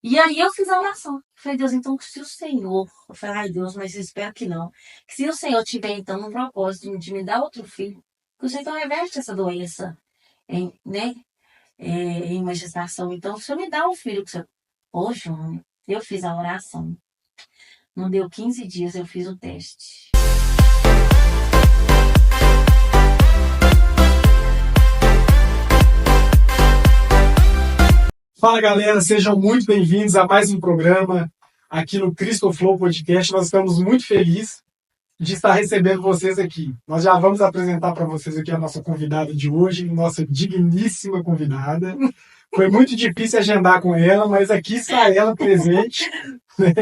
E aí eu fiz a oração. Falei, Deus, então se o Senhor, eu falei, ai Deus, mas eu espero que não. Que se o Senhor tiver então um propósito de me dar outro filho, que o Senhor então reverte essa doença, né? Em uma gestação. Então, o Senhor me dá um filho que o Senhor. Poxa, eu fiz a oração. Não deu 15 dias, eu fiz o teste. Fala galera, sejam muito bem-vindos a mais um programa aqui no Cristo Flow Podcast. Nós estamos muito felizes de estar recebendo vocês aqui. Nós já vamos apresentar para vocês aqui a nossa convidada de hoje, nossa digníssima convidada. Foi muito difícil agendar com ela, mas aqui está ela presente, né,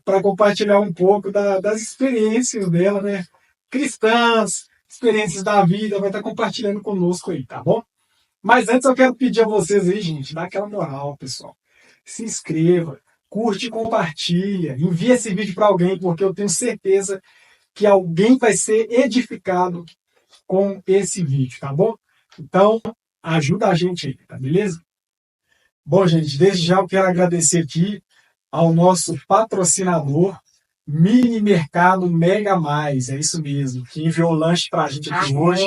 para compartilhar um pouco das experiências dela, né, cristãs, experiências da vida, vai estar compartilhando conosco aí, tá bom? Mas antes eu quero pedir a vocês aí, gente, dá aquela moral, pessoal. Se inscreva, curte e compartilha. Envie esse vídeo para alguém, porque eu tenho certeza que alguém vai ser edificado com esse vídeo, tá bom? Então, ajuda a gente aí, tá beleza? Bom, gente, desde já eu quero agradecer aqui ao nosso patrocinador, Mini Mercado Mega Mais, é isso mesmo, que enviou o lanche para a gente aqui hoje.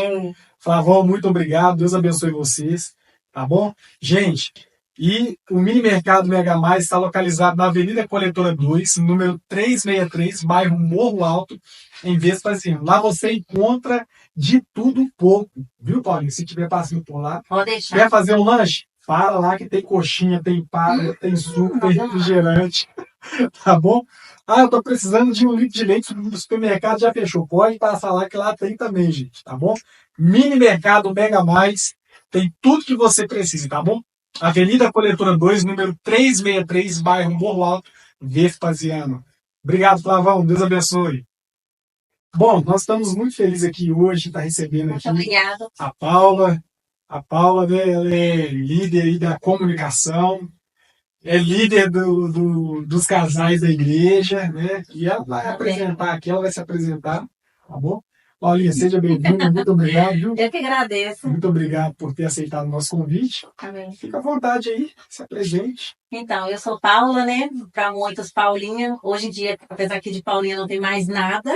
Flavão, muito obrigado, Deus abençoe vocês, tá bom? Gente, e o Mini Mercado Mega Mais está localizado na Avenida Coletora 2, número 363, bairro Morro Alto, em Vespasiano. Lá você encontra de tudo um pouco, viu, Paulinho? Se tiver passando por lá, Pode deixar. quer fazer um lanche? Para lá que tem coxinha, tem palha, tem suco, tem refrigerante, tá bom? Ah, eu tô precisando de um litro de leite no supermercado, já fechou. Pode passar lá que lá tem também, gente, tá bom? Mini Mercado Mega Mais, tem tudo que você precisa, tá bom? Avenida Coletora 2, número 363, bairro Morro Alto, Vespasiano. Obrigado, Flavão, Deus abençoe. Bom, nós estamos muito felizes aqui hoje de estar recebendo aqui a Paula. A Paula, né, ela é líder aí da comunicação, é líder dos casais da igreja, né? E ela vai apresentar aqui, ela vai se apresentar, tá bom? Paulinha, seja bem-vinda, muito obrigado, viu? Eu que agradeço. Muito obrigado por ter aceitado o nosso convite. Amém. Fica à vontade aí, se apresente. Então, eu sou Paula, né? Para muitos, Paulinha. Hoje em dia, apesar que de Paulinha não tem mais nada.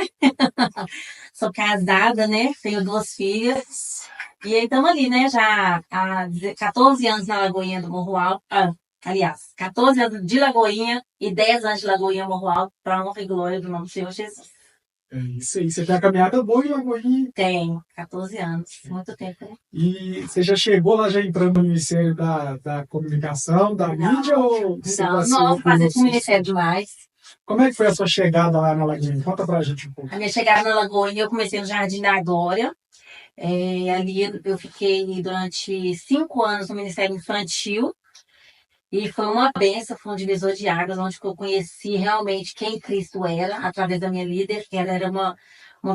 Sou casada, né? Tenho 2 filhas. E aí estamos ali, né? Já há 14 anos na Lagoinha do Morro Alto. Aliás, 14 anos de Lagoinha e 10 anos de Lagoinha Morro Alto, para a honra e glória do nome do Senhor Jesus. É isso aí, você tem a caminhada boa em Lagoinha. Tenho, 14 anos, muito tempo, né? E você já chegou lá, já entrando no Ministério da Comunicação, da mídia, ou você não, fazer com o Ministério demais. Como é que foi a sua chegada lá na Lagoinha? Conta pra gente um pouco. A minha chegada na Lagoinha, eu comecei no Jardim da Glória. Ali eu fiquei durante 5 anos no Ministério Infantil. E foi uma bênção, foi um divisor de águas, onde eu conheci realmente quem Cristo era, através da minha líder, que ela era uma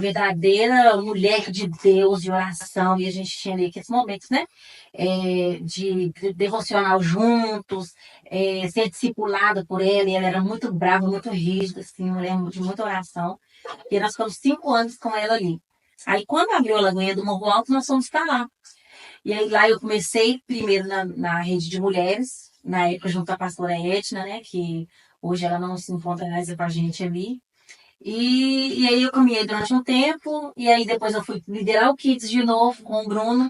verdadeira mulher de Deus, de oração, e a gente tinha ali aqueles momentos, né? De devocional juntos, ser discipulada por ela, e ela era muito brava, muito rígida, assim, mulher de muita oração. E nós ficamos 5 anos com ela ali. Aí, quando abriu a Lagoinha do Morro Alto, nós fomos para lá. E aí, lá eu comecei primeiro na rede de mulheres, na época junto à pastora Etna, né, que hoje ela não se encontra mais com a gente ali. E aí eu caminhei durante um tempo, e aí depois eu fui liderar o Kids de novo com o Bruno,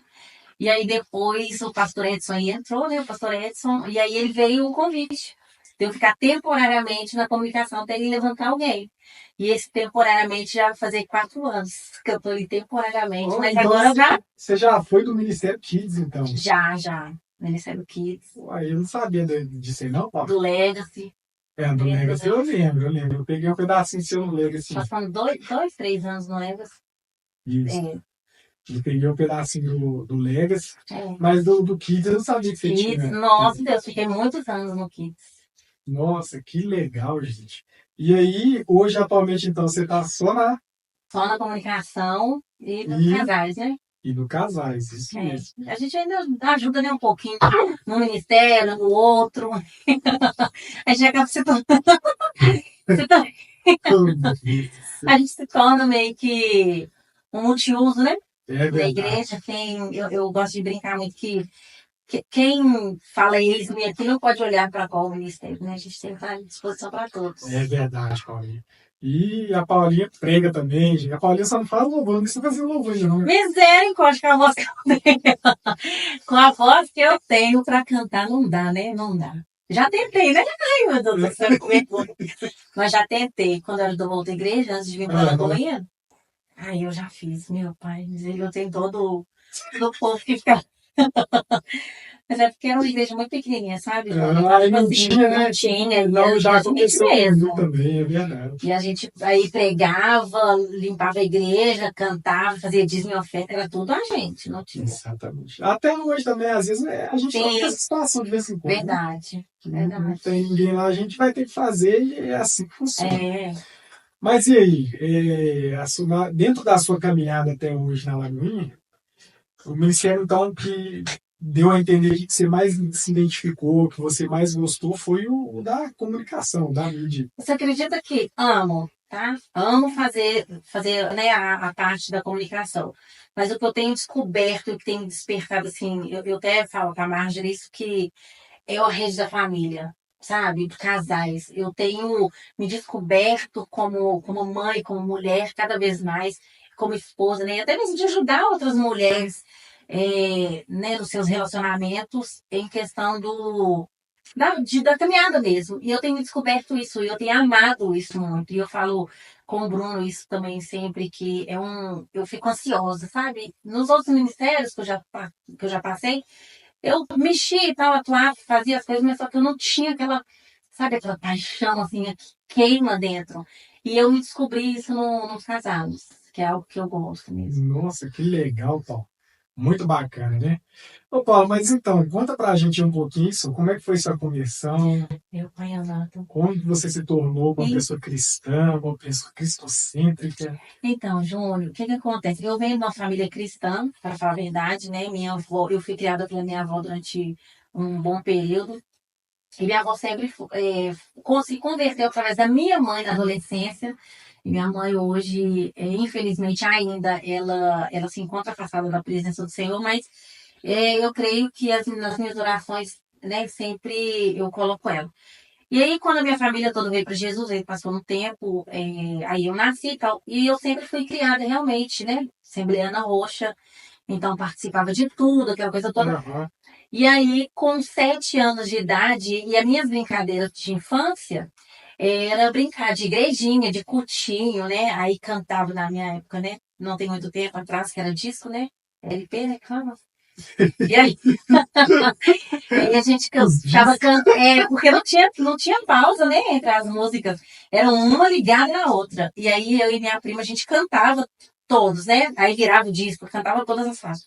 e aí depois o pastor Edson aí entrou, né, o pastor Edson, e aí ele veio o convite de eu ficar temporariamente na comunicação até ele levantar alguém. E esse temporariamente já vai fazer 4 anos que eu tô ali temporariamente, mas então agora já... Você já foi do Ministério Kids, então? Já. Ministério Kids. Uai, eu não sabia disso aí, não, Paulo? Do Legacy. Do Legacy eu lembro. Eu peguei um pedacinho seu no Legacy. Passando 3 anos no Legacy. Isso. Eu peguei um pedacinho do Legacy, mas do Kids eu não sabia que você tinha. Nossa, Deus, fiquei muitos anos no Kids. Nossa, que legal, gente. E aí, hoje, atualmente, então, você tá só na comunicação e nos casais, né? E no casais, isso mesmo. A gente ainda ajuda, né, um pouquinho no ministério, no outro. A gente acaba se tornando... A gente se torna meio que um multiuso, né? Da igreja. Eu gosto de brincar muito que quem fala isso e aqui não pode olhar para qual ministério, né? A gente tem que estar à disposição para todos. É verdade, Paulinha. E a Paulinha prega também, gente. A Paulinha só não faz louvor, não precisa fazer louvor, não. Misericórdia, com a voz que eu tenho. Com a voz que eu tenho para cantar, não dá, né? Não dá. Já tentei, né? Ai, meu Deus do céu, como é que... Mas já tentei. Quando eu era do outra igreja, antes de vir para Lagoinha, aí eu já fiz, meu pai. Eu tenho todo o povo que fica. Mas é porque era uma igreja muito pequenininha, sabe, João? Então, tipo não assim, tinha, né? não tinha. Não, já aconteceu mesmo. comigo também, é verdade. E a gente aí pregava, limpava a igreja, cantava, fazia dízimo e oferta, era tudo a gente, não tinha. Exatamente. Até hoje também, às vezes, a gente Sim. tem essa situação de vez em quando. Verdade, Né? verdade. Não tem ninguém lá, a gente vai ter que fazer e é assim que funciona. É. Mas e aí, dentro da sua caminhada até hoje na Lagoinha, o ministério, então, que deu a entender que você mais se identificou, que você mais gostou, foi o da comunicação, da mídia. Você acredita que amo, tá? Amo fazer né, a parte da comunicação. Mas o que eu tenho descoberto, o que tem despertado, assim, eu até falo com a Marjorie isso, que é a rede da família, sabe? De casais. Eu tenho me descoberto como mãe, como mulher, cada vez mais, como esposa, né? Até mesmo de ajudar outras mulheres né, nos seus relacionamentos em questão da caminhada mesmo. E eu tenho descoberto isso, e eu tenho amado isso muito. E eu falo com o Bruno isso também sempre, que eu fico ansiosa, sabe? Nos outros ministérios que eu já passei, eu mexia e tal, atuava, fazia as coisas, mas só que eu não tinha aquela, sabe, aquela paixão assim, que queima dentro. E eu me descobri isso nos casados, que é algo que eu gosto mesmo. Nossa, que legal, Paulo. Muito bacana, né? Ô, Paulo, mas então, conta pra gente um pouquinho isso, como é que foi sua conversão? Meu pai amado. Como você se tornou uma pessoa cristã, uma pessoa cristocêntrica? Então, Júnior, o que acontece? Eu venho de uma família cristã, para falar a verdade, né? Minha avó, eu fui criada pela minha avó durante um bom período. E minha avó sempre se converteu através da minha mãe na adolescência. E minha mãe hoje, infelizmente ainda, ela se encontra afastada da presença do Senhor, mas eu creio que nas minhas orações, né, sempre eu coloco ela. E aí, quando a minha família toda veio para Jesus, aí passou um tempo, aí eu nasci e tal, e eu sempre fui criada realmente, né, Assembleana Roxa, então participava de tudo, aquela coisa toda. Uhum. E aí, com 7 anos de idade, e as minhas brincadeiras de infância era brincar de igrejinha, de cultinho, né? Aí cantava na minha época, né? Não tem muito tempo atrás, que era disco, né? LP, né? Claro. E aí, aí a gente ficava cantando, porque não tinha pausa, né? Entre as músicas. Era uma ligada na outra. E aí eu e minha prima, a gente cantava todos, né? Aí virava o disco, cantava todas as faixas.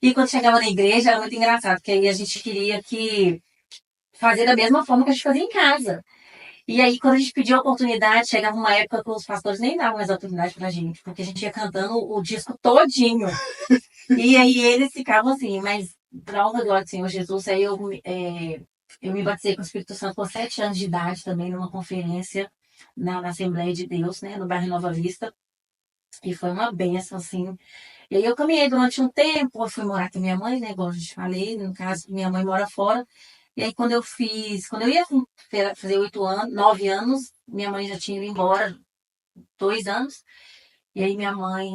E quando chegava na igreja era muito engraçado, porque aí a gente queria fazer da mesma forma que a gente fazia em casa. E aí, quando a gente pedia a oportunidade, chegava uma época que os pastores nem davam mais oportunidade pra gente, porque a gente ia cantando o disco todinho. E aí eles ficavam assim, mas pra honra e glória do Senhor Jesus, aí eu me batizei com o Espírito Santo com 7 anos de idade também, numa conferência na Assembleia de Deus, né, no bairro Nova Vista. E foi uma benção, assim. E aí eu caminhei durante um tempo, eu fui morar com minha mãe, né? Igual eu já te falei, no caso, minha mãe mora fora. E aí quando eu ia fazer 8 anos, 9 anos, minha mãe já tinha ido embora 2 anos. E aí minha mãe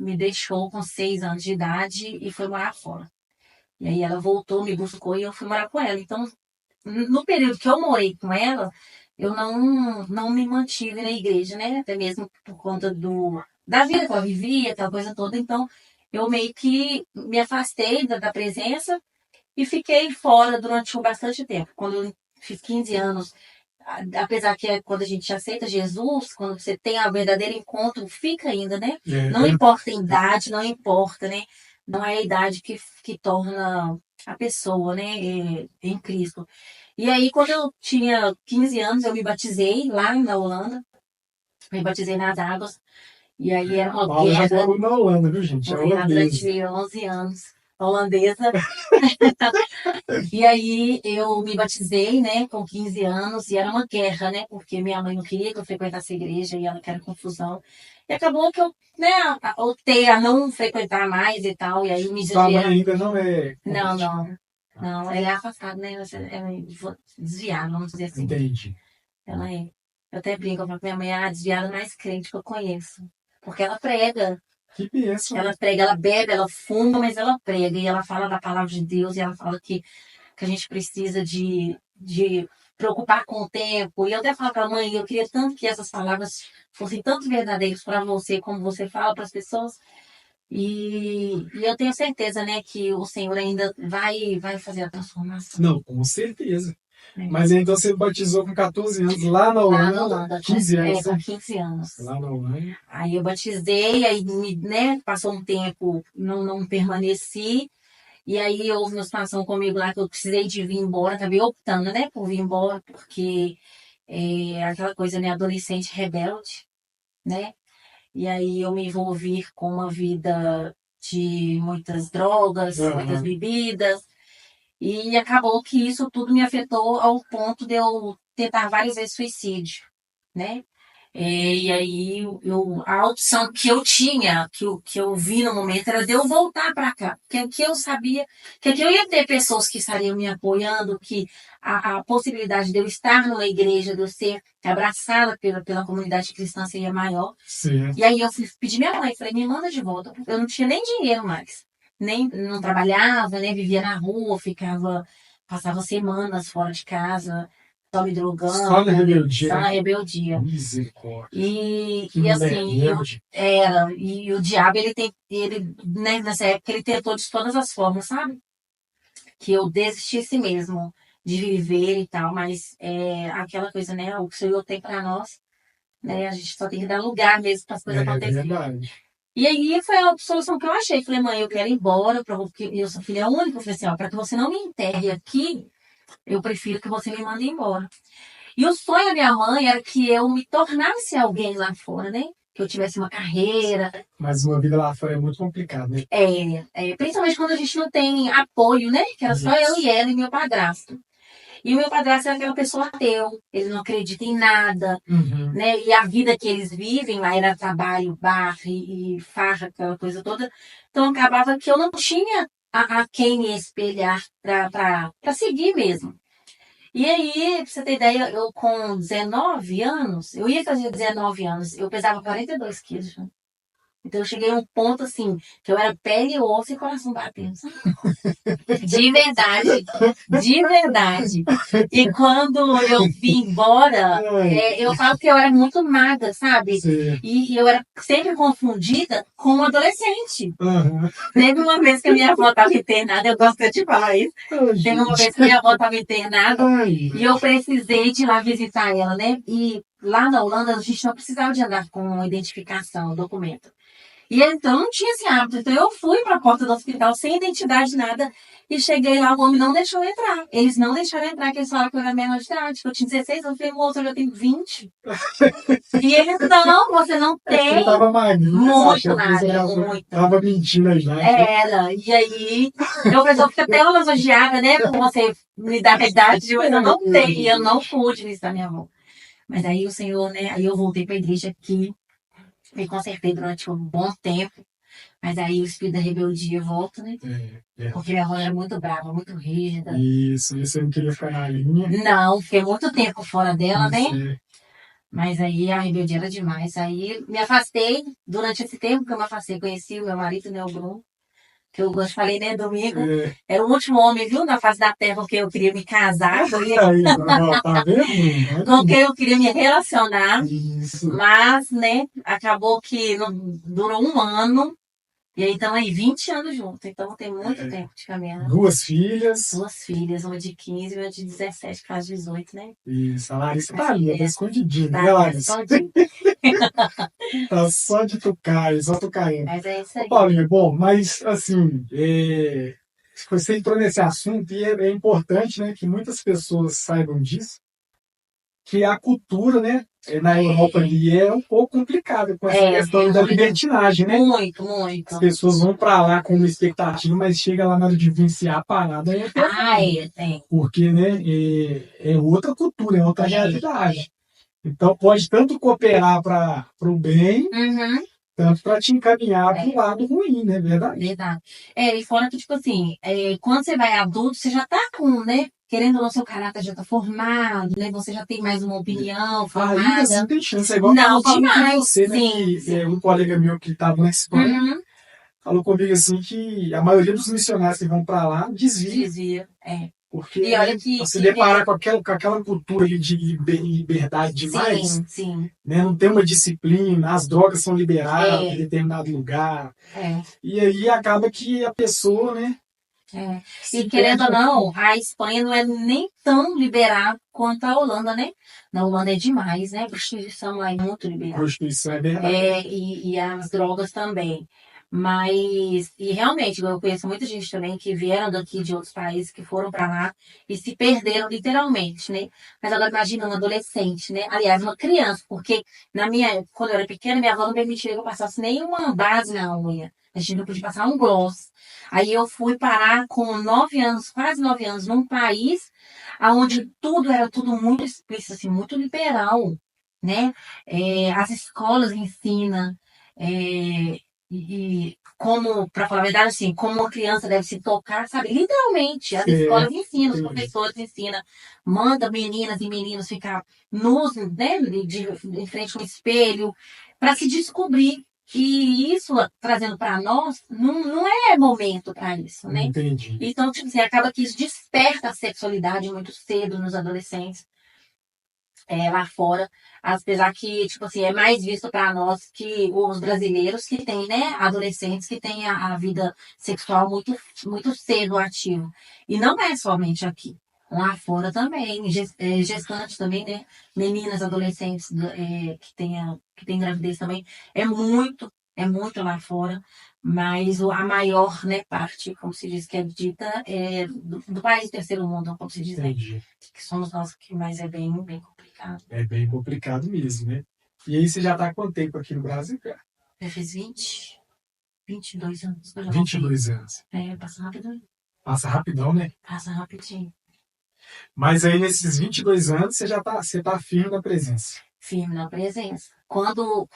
me deixou com 6 anos de idade e foi morar fora. E aí ela voltou, me buscou e eu fui morar com ela. Então, no período que eu morei com ela, eu não me mantive na igreja, né? Até mesmo por conta da vida que eu vivia, aquela coisa toda. Então, eu meio que me afastei da presença e fiquei fora durante bastante tempo. Quando eu fiz 15 anos, apesar que quando a gente aceita Jesus, quando você tem a verdadeiro encontro, fica ainda, né? Não importa a idade, não importa, né? Não é a idade que torna a pessoa, né, em Cristo. E aí, quando eu tinha 15 anos, eu me batizei lá na Holanda. Me batizei nas águas. E aí era uma Paula já guerra. morou na Holanda, viu, gente? É Morei lá holandesa. durante 11 anos. Holandesa. E aí eu me batizei, né, com 15 anos. E era uma guerra, né? Porque minha mãe não queria que eu frequentasse a igreja e ela queria confusão. E acabou que eu, né, optei a não frequentar mais e tal. E aí me Sua mãe desviaram. ainda não é Não, convertida. não. Não, ela é afastada, né? Ela é desviada, vamos dizer assim. Entendi. Ela é. Eu até brinco, eu falo que minha mãe é a desviada mais crente que eu conheço. Porque ela prega. Que bênção. Ela prega, ela bebe, ela fuma, mas ela prega. E ela fala da palavra de Deus, e ela fala que a gente precisa de preocupar com o tempo. E eu até falo para a mãe, eu queria tanto que essas palavras fossem tanto verdadeiras para você, como você fala para as pessoas. E eu tenho certeza, né, que o Senhor ainda vai fazer a transformação. Não, com certeza. É. Mas então você batizou com 14 anos lá na Lá Holanda, na Holanda, 15 anos, com né? 15 anos. Lá na Holanda. Aí eu batizei, aí né, passou um tempo, não permaneci. E aí houve uma situação comigo lá que eu precisei de vir embora, acabei optando, né, por vir embora, porque é aquela coisa, né, adolescente rebelde, né? E aí eu me envolvi com uma vida de muitas drogas, muitas Aham. bebidas, e acabou que isso tudo me afetou ao ponto de eu tentar várias vezes suicídio, né? E aí a opção que eu tinha, que eu vi no momento, era de eu voltar para cá. Porque aqui eu sabia que aqui eu ia ter pessoas que estariam me apoiando, que a possibilidade de eu estar numa igreja, de eu ser abraçada pela comunidade cristã seria maior. Certo. E aí eu fui pedir minha mãe, falei, me manda de volta. Eu não tinha nem dinheiro mais. Nem, não trabalhava, né? Vivia na rua, passava semanas fora de casa, só me drogando. Só na rebeldia. Só na rebeldia. Misericórdia. E assim, e o diabo, né, nessa época, ele tentou de todas as formas, sabe? Que eu desistisse mesmo de viver e tal, mas aquela coisa, né? O que o Senhor tem para nós, né? A gente só tem que dar lugar mesmo para as coisas acontecerem. Verdade. E aí foi a solução que eu achei. Falei, mãe, eu quero ir embora, porque eu sou filha única. Eu falei assim, ó, para que você não me enterre aqui, eu prefiro que você me mande embora. E o sonho da minha mãe era que eu me tornasse alguém lá fora, né? Que eu tivesse uma carreira. Mas uma vida lá fora é muito complicado, né? Principalmente quando a gente não tem apoio, né? Que era só eu e ela e meu padrasto. E o meu padrasto é aquela pessoa ateu, ele não acredita em nada, né? E a vida que eles vivem lá era trabalho, bar e farra, aquela coisa toda. Então acabava que eu não tinha a quem me espelhar para seguir mesmo. E aí, pra você ter ideia, eu com 19 anos, eu ia fazer 19 anos, eu pesava 42 quilos. Né? Então eu cheguei a um ponto assim, que eu era pele, osso e coração batendo. De verdade, de verdade. E quando eu vim embora, eu falo que eu era muito magra, sabe? E eu era sempre confundida com um adolescente. Teve uma vez que a minha avó estava internada, eu gosto de falar isso. Teve uma vez que a minha avó estava internada e eu precisei de ir lá visitar ela, né? E lá na Holanda a gente não precisava de andar com identificação, documento. E então não tinha esse hábito. Então eu fui para a porta do hospital sem identidade, nada. E cheguei lá, o homem não deixou eu entrar. Eles não deixaram eu entrar, porque eles falaram que eu era menor de idade. Que eu tinha 16 anos. Eu falei, moço, eu já tenho 20. E eles, não, você não tem. Você tava magrinho. Muito nada, muito. Tava mentindo aí já. Era. E aí, eu fiquei até lisonjeada, né? Por você me dar a idade, mas eu não tenho. Eu não pude visitar minha avó. Mas aí o Senhor, né? Aí eu voltei para a igreja aqui. Me consertei durante um bom tempo, mas aí o espírito da rebeldia volta, né? Porque minha avó era muito brava, muito rígida. Isso, você não queria ficar na linha? Não, fiquei muito tempo fora dela, né? Mas aí a rebeldia era demais. Aí me afastei, durante esse tempo que eu me afastei, conheci o meu marido, né, o Bruno, que eu falei, né, domingo, era o último homem, viu, na face da terra, porque eu queria me casar, tá vendo? Com quem eu queria me relacionar, Isso. Mas, né, acabou que não, durou um ano, e aí estamos aí 20 anos juntos, então tem muito tempo de caminhada. Duas filhas, uma de 15 e uma de 17, que faz 18, né? Isso, a Larissa tá ali, tá escondidinha, né, Larissa? Tá só de tucaia, só tucaia. Mas é isso aí. Paulinho, bom, mas assim, você entrou nesse assunto e é importante, né, que muitas pessoas saibam disso, que a cultura, né, na Europa ali é um pouco complicada com essa questão da libertinagem, né? Muito, muito. As pessoas vão pra lá com uma expectativa, mas chega lá na hora de vivenciar a parada. Tem. Porque, né, é outra cultura, é outra realidade. Então pode tanto cooperar para o bem, Tanto para te encaminhar para o lado ruim, né? Verdade. Verdade. E fora que, tipo assim, quando você vai adulto, você já tá com, né? Querendo ou não, seu caráter já tá formado, né? Você já tem mais uma opinião Ainda assim formada. tem chance. É igual eu Não, tava falando com demais. você, né? Sim, Que um sim. colega meu que estava na Espanha Uhum. falou comigo assim que a maioria dos missionários que vão para lá desvia. Desvia. Porque, E olha né, que, se que deparar com aquela cultura ali de liberdade demais, sim, sim. né, não tem uma disciplina, as drogas são liberadas em É, determinado lugar, é. e aí acaba que a pessoa, né, É. E se querendo perde ou um pouco. não, a Espanha não é nem tão liberada quanto a Holanda, né? Na Holanda é demais, né? A prostituição lá é muito liberada. Prostituição é verdade. E as drogas também. Mas, e realmente, eu conheço muita gente também que vieram daqui de outros países, que foram para lá e se perderam literalmente, né? Mas agora imagina um adolescente, né? Aliás, uma criança, porque quando eu era pequena, minha avó não permitia que eu passasse nenhuma base na unha. A gente não podia passar um gloss. Aí eu fui parar com 9 anos, quase 9 anos, num país onde tudo era tudo muito explícito, assim, muito liberal, né? As escolas ensinam, e como, para falar a verdade, assim, como uma criança deve se tocar, sabe? Literalmente, as escolas Certo. ensinam, os professores ensinam, manda meninas e meninos ficar nus, né, em frente ao espelho, para se descobrir. E isso, trazendo para nós, não é momento para isso, né? Entendi. Então, tipo assim, acaba que isso desperta a sexualidade muito cedo nos adolescentes, lá fora, apesar que, tipo assim, é mais visto para nós que os brasileiros que têm, né, adolescentes que têm a vida sexual muito, muito cedo ativo. E não é somente aqui. Lá fora também, gestantes também, né? Meninas, adolescentes que têm gravidez também. É muito lá fora. Mas a maior, né, parte, como se diz, que é dita, é do país do terceiro mundo, como se diz, né? Entendi. Que somos nós que mais é bem, bem complicado. É bem complicado mesmo, né? E aí você já está há quanto tempo aqui no Brasil, cara? Já fiz 22 anos que eu já vinte e voltei. dois anos. Passa rápido, Passa rapidão, né? passa rapidinho. Mas aí nesses 22 anos você tá firme na presença. Firme na presença. Quando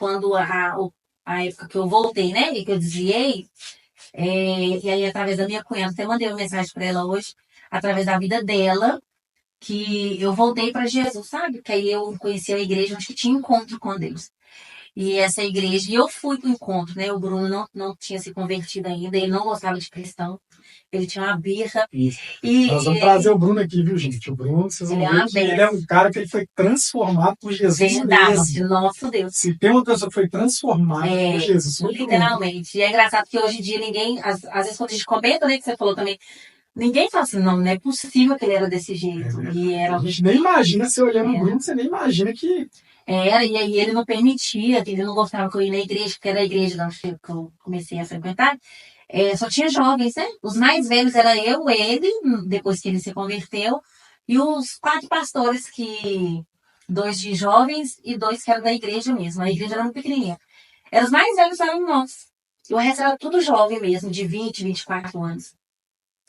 a época que eu voltei, né, e que eu desviei, e aí através da minha cunhada, até mandei uma mensagem para ela hoje, através da vida dela, que eu voltei para Jesus, sabe? Que aí eu conheci a igreja onde que tinha encontro com Deus. E essa igreja, e eu fui pro encontro, né? O Bruno não tinha se convertido ainda, ele não gostava de cristão, ele tinha uma birra. Isso. E Nós vamos trazer o Bruno aqui, viu, gente? O Bruno, vocês ele vão é ver uma que ele é um benção. cara que ele foi transformado por Jesus Verdade, mesmo. nosso Deus. Se tem uma pessoa que foi transformada por Jesus, foi o Bruno. Literalmente. E é engraçado que hoje em dia ninguém, às vezes quando a gente comenta, né, que você falou também, ninguém fala assim, não é possível que ele era desse jeito. E A era, gente nem imagina, você olhando o era, Bruno, você nem imagina que e aí ele não permitia, ele não gostava que eu ia na igreja, porque era a igreja onde que eu comecei a frequentar. Só tinha jovens, né? Os mais velhos era eu, ele, depois que ele se converteu, e os 4 pastores, que 2 de jovens e 2 que eram da igreja mesmo. A igreja era muito pequenininha. Os mais velhos eram nós. E o resto era tudo jovem mesmo, de 24 anos.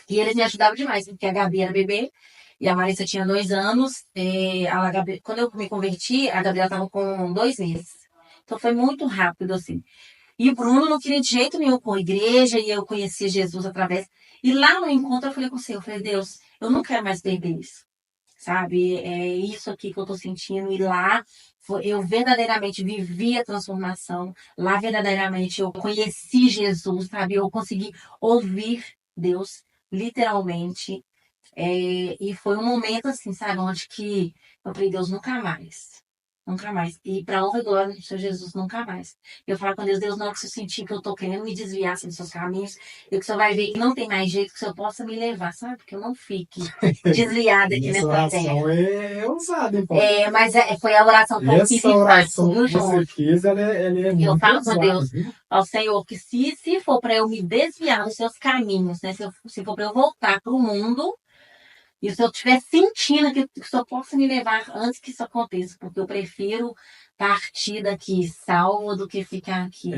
E eles me ajudavam demais, porque a Gabi era bebê e a Marissa tinha 2 anos. Quando eu me converti, a Gabriela estava com 2 meses. Então foi muito rápido, assim. E o Bruno não queria de jeito nenhum com a igreja, e eu conheci Jesus através. E lá no encontro eu falei com o Senhor, eu falei, Deus, eu não quero mais perder isso. Sabe? É isso aqui que eu tô sentindo. E lá eu verdadeiramente vivi a transformação. Lá verdadeiramente eu conheci Jesus, sabe? Eu consegui ouvir Deus, literalmente. E foi um momento assim, sabe? Onde que eu falei, Deus, nunca mais. Nunca mais. E para honra e glória do Senhor Jesus, nunca mais. Eu falo com Deus, Deus, na hora que você sentir que eu tô querendo me desviar assim, dos seus caminhos, e que o Senhor vai ver que não tem mais jeito que o Senhor possa me levar, sabe? Que eu não fique desviada aqui essa nessa terra. oração é ousada, hein, Paulo? Mas foi a oração que eu fiz Essa e faço, oração viu, que você João? fez, ela é Eu muito falo com ousada, Deus, viu? ao Senhor, que se for para eu me desviar dos seus caminhos, né? Se for para eu voltar para o mundo, e se eu estiver sentindo que o Senhor possa me levar antes que isso aconteça, porque eu prefiro partir daqui salvo do que ficar aqui.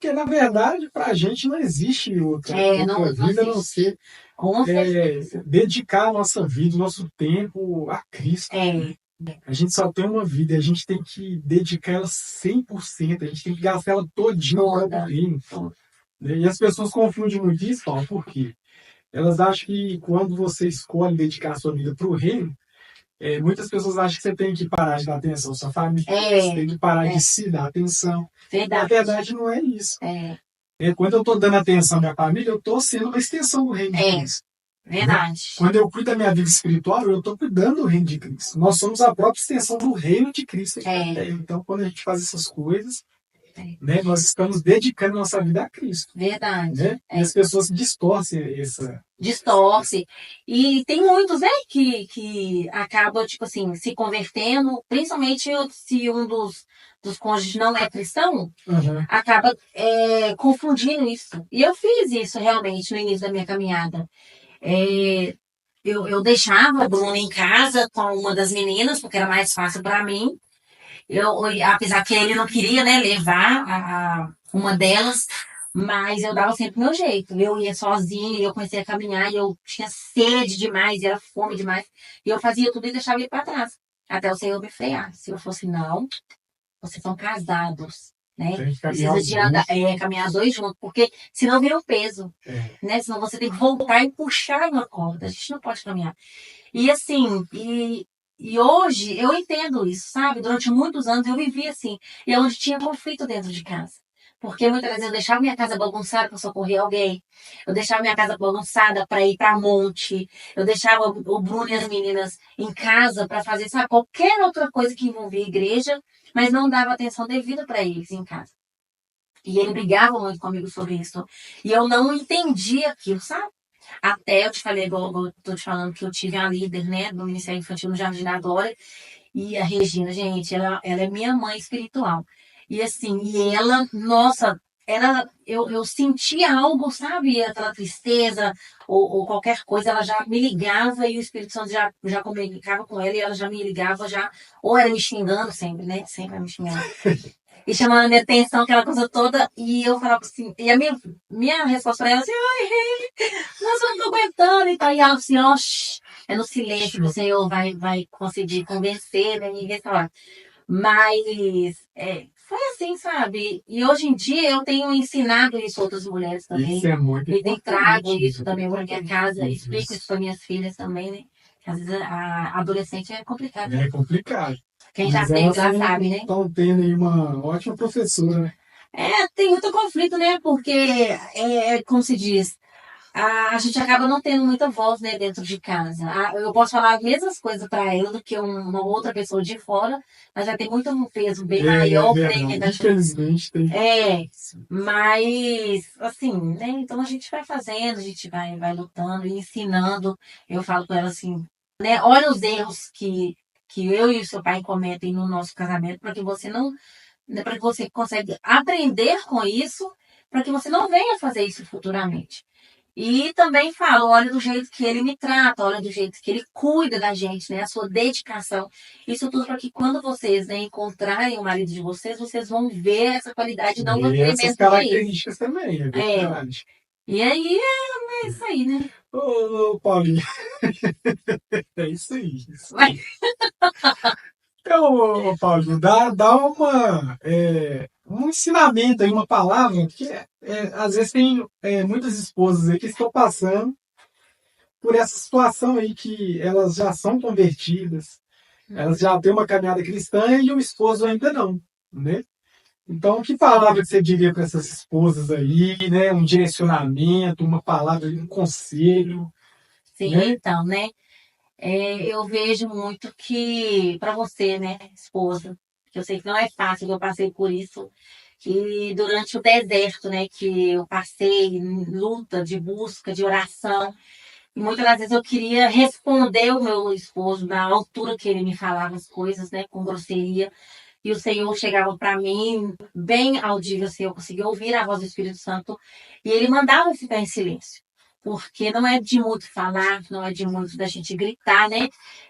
Que na verdade, para a gente não existe outra Não vida a não existe. ser Com certeza. dedicar a nossa vida, o nosso tempo a Cristo. A gente só tem uma vida e a gente tem que dedicar ela 100%, a gente tem que gastar ela todinha para o reino. Né? E as pessoas confundem muito isso, Paulo, por quê? Elas acham que quando você escolhe dedicar a sua vida para o reino, muitas pessoas acham que você tem que parar de dar atenção à sua família, você tem que parar de se dar atenção. Na verdade, não é isso. Quando eu estou dando atenção à minha família, eu estou sendo uma extensão do reino de Cristo. Verdade. Né? Quando eu cuido da minha vida espiritual, eu estou cuidando do reino de Cristo. Nós somos a própria extensão do reino de Cristo. Então, quando a gente faz essas coisas, né, nós estamos dedicando nossa vida a Cristo. Verdade. Né? E as pessoas distorcem essa... Distorce. E tem muitos, né, que acabam, tipo assim, se convertendo, principalmente se um dos cônjuges não é cristão, acaba confundindo isso. E eu fiz isso realmente no início da minha caminhada. Eu deixava o Bruno em casa com uma das meninas, porque era mais fácil para mim. Apesar que ele não queria, né, levar uma delas, mas eu dava sempre o meu jeito. Eu ia sozinha, eu comecei a caminhar e eu tinha sede demais, era fome demais. E eu fazia tudo e deixava ele para trás, até o Senhor me frear. Se eu fosse, não, vocês são casados, né? Precisa de andar, caminhar dois juntos, porque senão vira um peso, né? Senão você tem que voltar e puxar uma corda. A gente não pode caminhar. E assim, e hoje eu entendo isso, sabe? Durante muitos anos eu vivi assim, e é onde tinha conflito dentro de casa. Porque muitas vezes eu deixava minha casa bagunçada para socorrer alguém, eu deixava minha casa bagunçada para ir para monte, eu deixava o Bruno e as meninas em casa para fazer, sabe, qualquer outra coisa que envolvia igreja, mas não dava atenção devida para eles em casa. E ele brigava muito comigo sobre isso. E eu não entendia aquilo, sabe? Até eu te falei, igual eu tô te falando, que eu tive a líder, né, do Ministério Infantil no Jardim da Glória. E a Regina, gente, ela é minha mãe espiritual. E assim, e ela, nossa, eu sentia algo, sabe? Aquela tristeza ou qualquer coisa, ela já me ligava e o Espírito Santo já comunicava com ela e ela já me ligava, ou era me xingando sempre, né? Sempre me xingando. E chamando a minha atenção, aquela coisa toda, e eu falava assim, e a minha resposta para ela assim, ai, rei, nós não estou aguentando, e tal, e ela assim, ó, é no silêncio que o Senhor vai conseguir convencer, né, ninguém falar. Mas foi assim, sabe? E hoje em dia eu tenho ensinado isso a outras mulheres também. Isso é muito e tenho trago isso também para minha casa, explico isso para minhas filhas também, né? Às vezes a adolescente é complicado. É complicado. Quem já tem, já sabe, né? Estão tendo aí uma ótima professora, né? Tem muito conflito, né? Porque, como se diz, a gente acaba não tendo muita voz, né, dentro de casa. Eu posso falar as mesmas coisas para ela do que uma outra pessoa de fora, mas vai ter muito um peso bem maior para ele. Infelizmente tem. Mas, assim, né? Então a gente vai fazendo, a gente vai lutando e ensinando. Eu falo com ela assim, né? Olha os erros que eu e o seu pai cometem no nosso casamento, para que você não, né, para que você consiga aprender com isso, para que você não venha fazer isso futuramente. E também falo, olha do jeito que ele me trata, olha do jeito que ele cuida da gente, né? A sua dedicação. Isso tudo para que quando vocês, né, encontrarem o marido de vocês, vocês vão ver essa qualidade, não vão ter essas características também, é verdade. E aí é isso aí, né? Ô, Paulinho. É isso aí. Então, Paulinho, dá um ensinamento aí, uma palavra, que às vezes tem muitas esposas aí que estão passando por essa situação aí que elas já são convertidas, elas já têm uma caminhada cristã e o esposo ainda não, né? Então, que palavra que você diria para essas esposas aí, né? Um direcionamento, uma palavra, um conselho? Sim, né? então, né? Eu vejo muito que, para você, né, esposa, que eu sei que não é fácil, que eu passei por isso, que durante o deserto, né, que eu passei, em luta de busca, de oração, e muitas das vezes eu queria responder o meu esposo na altura que ele me falava as coisas, né, com grosseria, e o Senhor chegava para mim, bem audível, assim, eu conseguia ouvir a voz do Espírito Santo, e ele mandava eu ficar em silêncio. Porque não é de muito falar, não é de muito da gente gritar, né?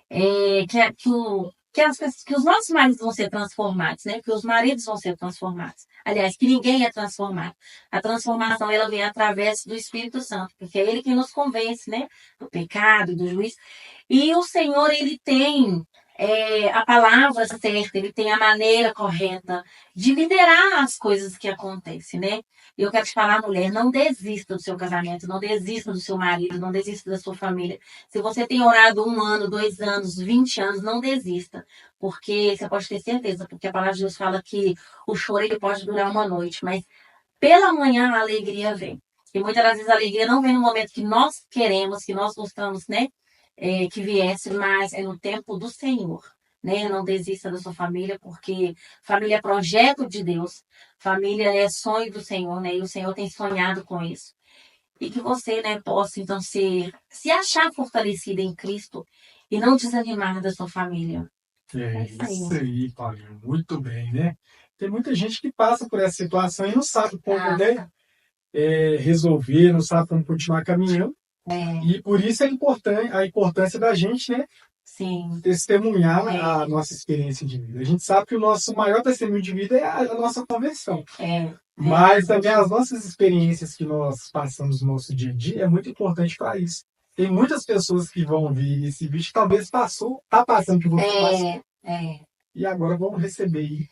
Que os nossos maridos vão ser transformados, né? Que os maridos vão ser transformados. Aliás, que ninguém é transformado. A transformação, ela vem através do Espírito Santo, porque é ele que nos convence, né? Do pecado, do juízo. E o Senhor, ele tem a palavra certa, ele tem a maneira correta de liderar as coisas que acontecem, né? E eu quero te falar, mulher, não desista do seu casamento, não desista do seu marido, não desista da sua família. Se você tem orado 1 ano, 2 anos, 20 anos, não desista. Porque você pode ter certeza, porque a palavra de Deus fala que o choro ele pode durar uma noite, mas pela manhã a alegria vem. E muitas das vezes a alegria não vem no momento que nós queremos, que nós gostamos, né? Que viesse, mas é no tempo do Senhor. Né? Não desista da sua família, porque família é projeto de Deus, família é sonho do Senhor, né? E o Senhor tem sonhado com isso. E que você, né, possa então se achar fortalecida em Cristo e não desanimar da sua família. É É isso aí. isso aí, Paulinho. Muito bem, né? Tem muita gente que passa por essa situação e não sabe como, né, resolver, não sabe como continuar caminhando. E por isso a importância da gente, né, Sim. testemunhar a nossa experiência de vida. A gente sabe que o nosso maior testemunho de vida é a nossa conversão. Mas também as nossas experiências que nós passamos no nosso dia a dia é muito importante para isso. Tem muitas pessoas que vão ouvir esse vídeo que talvez tá passando por você passou. E agora vamos receber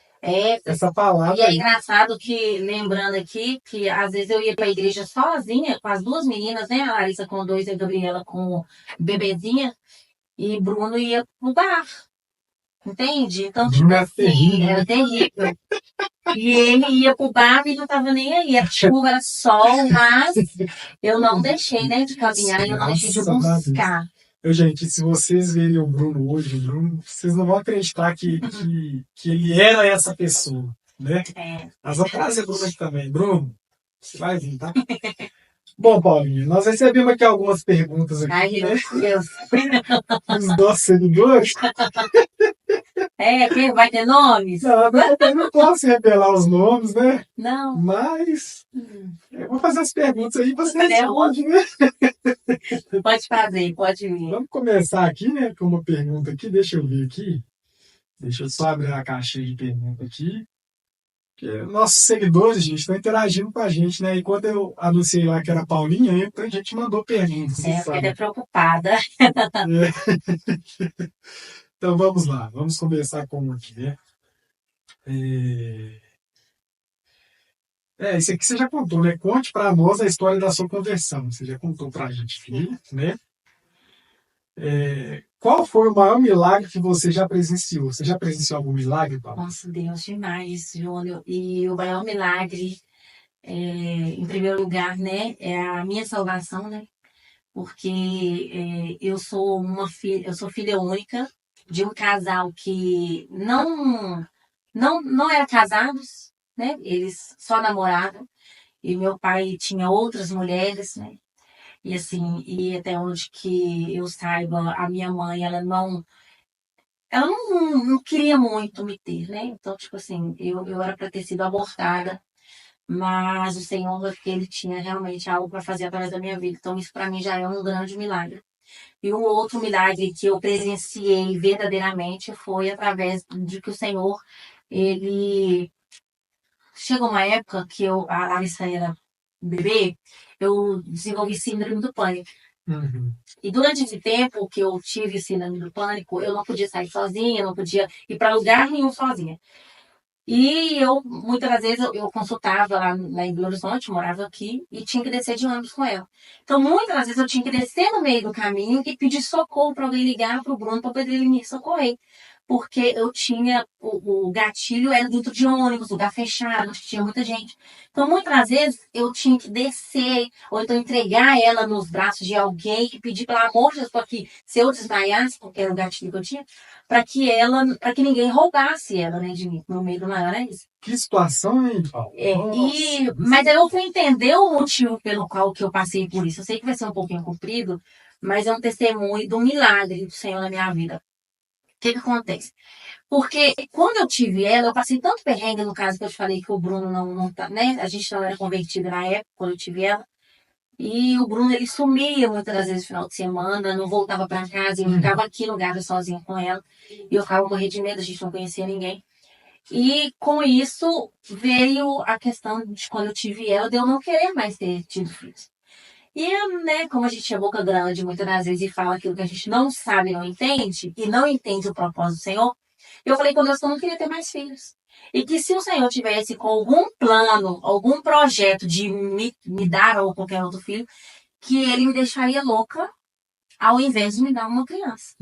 essa palavra. E é engraçado que, lembrando aqui, que às vezes eu ia para a igreja sozinha, com as duas meninas, né? A Larissa com 2 e a Gabriela com bebezinha, e Bruno ia pro bar. Entende? Então, tipo assim, era terrível. E ele ia pro bar e não tava nem aí. Era chuva, era sol, mas eu não deixei, né, de caminhar e eu não deixei de buscar. Gente, se vocês verem o Bruno hoje, vocês não vão acreditar que ele era essa pessoa, né? Mas vamos trazer o Bruno aqui também. Bruno, você vai vir, tá? Bom, Paulinho, nós recebemos aqui algumas perguntas aqui, Ai, né? meu Deus. Dos nossos seguidores. Quem vai ter nomes? Não, eu não posso revelar os nomes, né? Não. Mas eu vou fazer as perguntas aí e você responde, né? Pode fazer, pode vir. Vamos começar aqui, né, com uma pergunta aqui. Deixa eu ver aqui. Deixa eu só abrir a caixinha de pergunta aqui. Porque nossos seguidores, gente, estão interagindo com a gente, né? E quando eu anunciei lá que era Paulinha, aí a gente mandou perguntas. Eu fiquei até preocupada. Então vamos lá, vamos começar com uma aqui, né? Isso aqui você já contou, né? Conte para nós a história da sua conversão. Você já contou para a gente aqui, né? Qual foi o maior milagre que você já presenciou? Você já presenciou algum milagre, Paulo? Nossa, Deus, demais, Júnior. E o maior milagre, em primeiro lugar, né, é a minha salvação, né? Porque eu sou eu sou filha única de um casal que não era casados, né? Eles só namoravam. E meu pai tinha outras mulheres, né? E assim, e até onde que eu saiba, a minha mãe, ela não queria muito me ter, né? Então, tipo assim, eu era para ter sido abortada, mas o Senhor, ele tinha realmente algo para fazer através da minha vida. Então, isso para mim já é um grande milagre. E um outro milagre que eu presenciei verdadeiramente foi através de que o Senhor, ele chegou uma época que a Larissa era bebê, eu desenvolvi síndrome do pânico. E durante esse tempo que eu tive síndrome do pânico, eu não podia sair sozinha, não podia ir para lugar nenhum sozinha. E eu, muitas das vezes, eu consultava lá em Belo Horizonte, morava aqui, e tinha que descer de ônibus com ela. Então, muitas das vezes, eu tinha que descer no meio do caminho e pedir socorro para alguém ligar para o Bruno para poder ele me socorrer. Porque eu tinha, o gatilho era dentro de ônibus, lugar fechado, tinha muita gente. Então, muitas das vezes, eu tinha que descer, ou então entregar ela nos braços de alguém e pedir, pelo amor de Deus, para que, se eu desmaiasse, porque era o gatilho que eu tinha, para que ninguém roubasse ela, né, de mim, no meio do maior, é isso. Que situação, hein, Paulo? Mas aí eu fui entender o motivo pelo qual que eu passei por isso. Eu sei que vai ser um pouquinho comprido, mas é um testemunho do milagre do Senhor na minha vida. O que acontece? Porque quando eu tive ela, eu passei tanto perrengue, no caso que eu te falei que o Bruno não tá, né? A gente não era convertido na época, quando eu tive ela. E o Bruno, ele sumia muitas das vezes no final de semana, não voltava para casa, eu ficava aqui no lugar sozinha com ela. E eu ficava morrendo de medo, a gente não conhecia ninguém. E com isso veio a questão de quando eu tive ela, de eu não querer mais ter tido filhos. E, né, como a gente é boca grande muitas das vezes e fala aquilo que a gente não sabe, não entende, e não entende o propósito do Senhor, eu falei com Deus que eu não queria ter mais filhos. E que se o Senhor tivesse com algum plano, algum projeto de me dar ou qualquer outro filho, que ele me deixaria louca ao invés de me dar uma criança.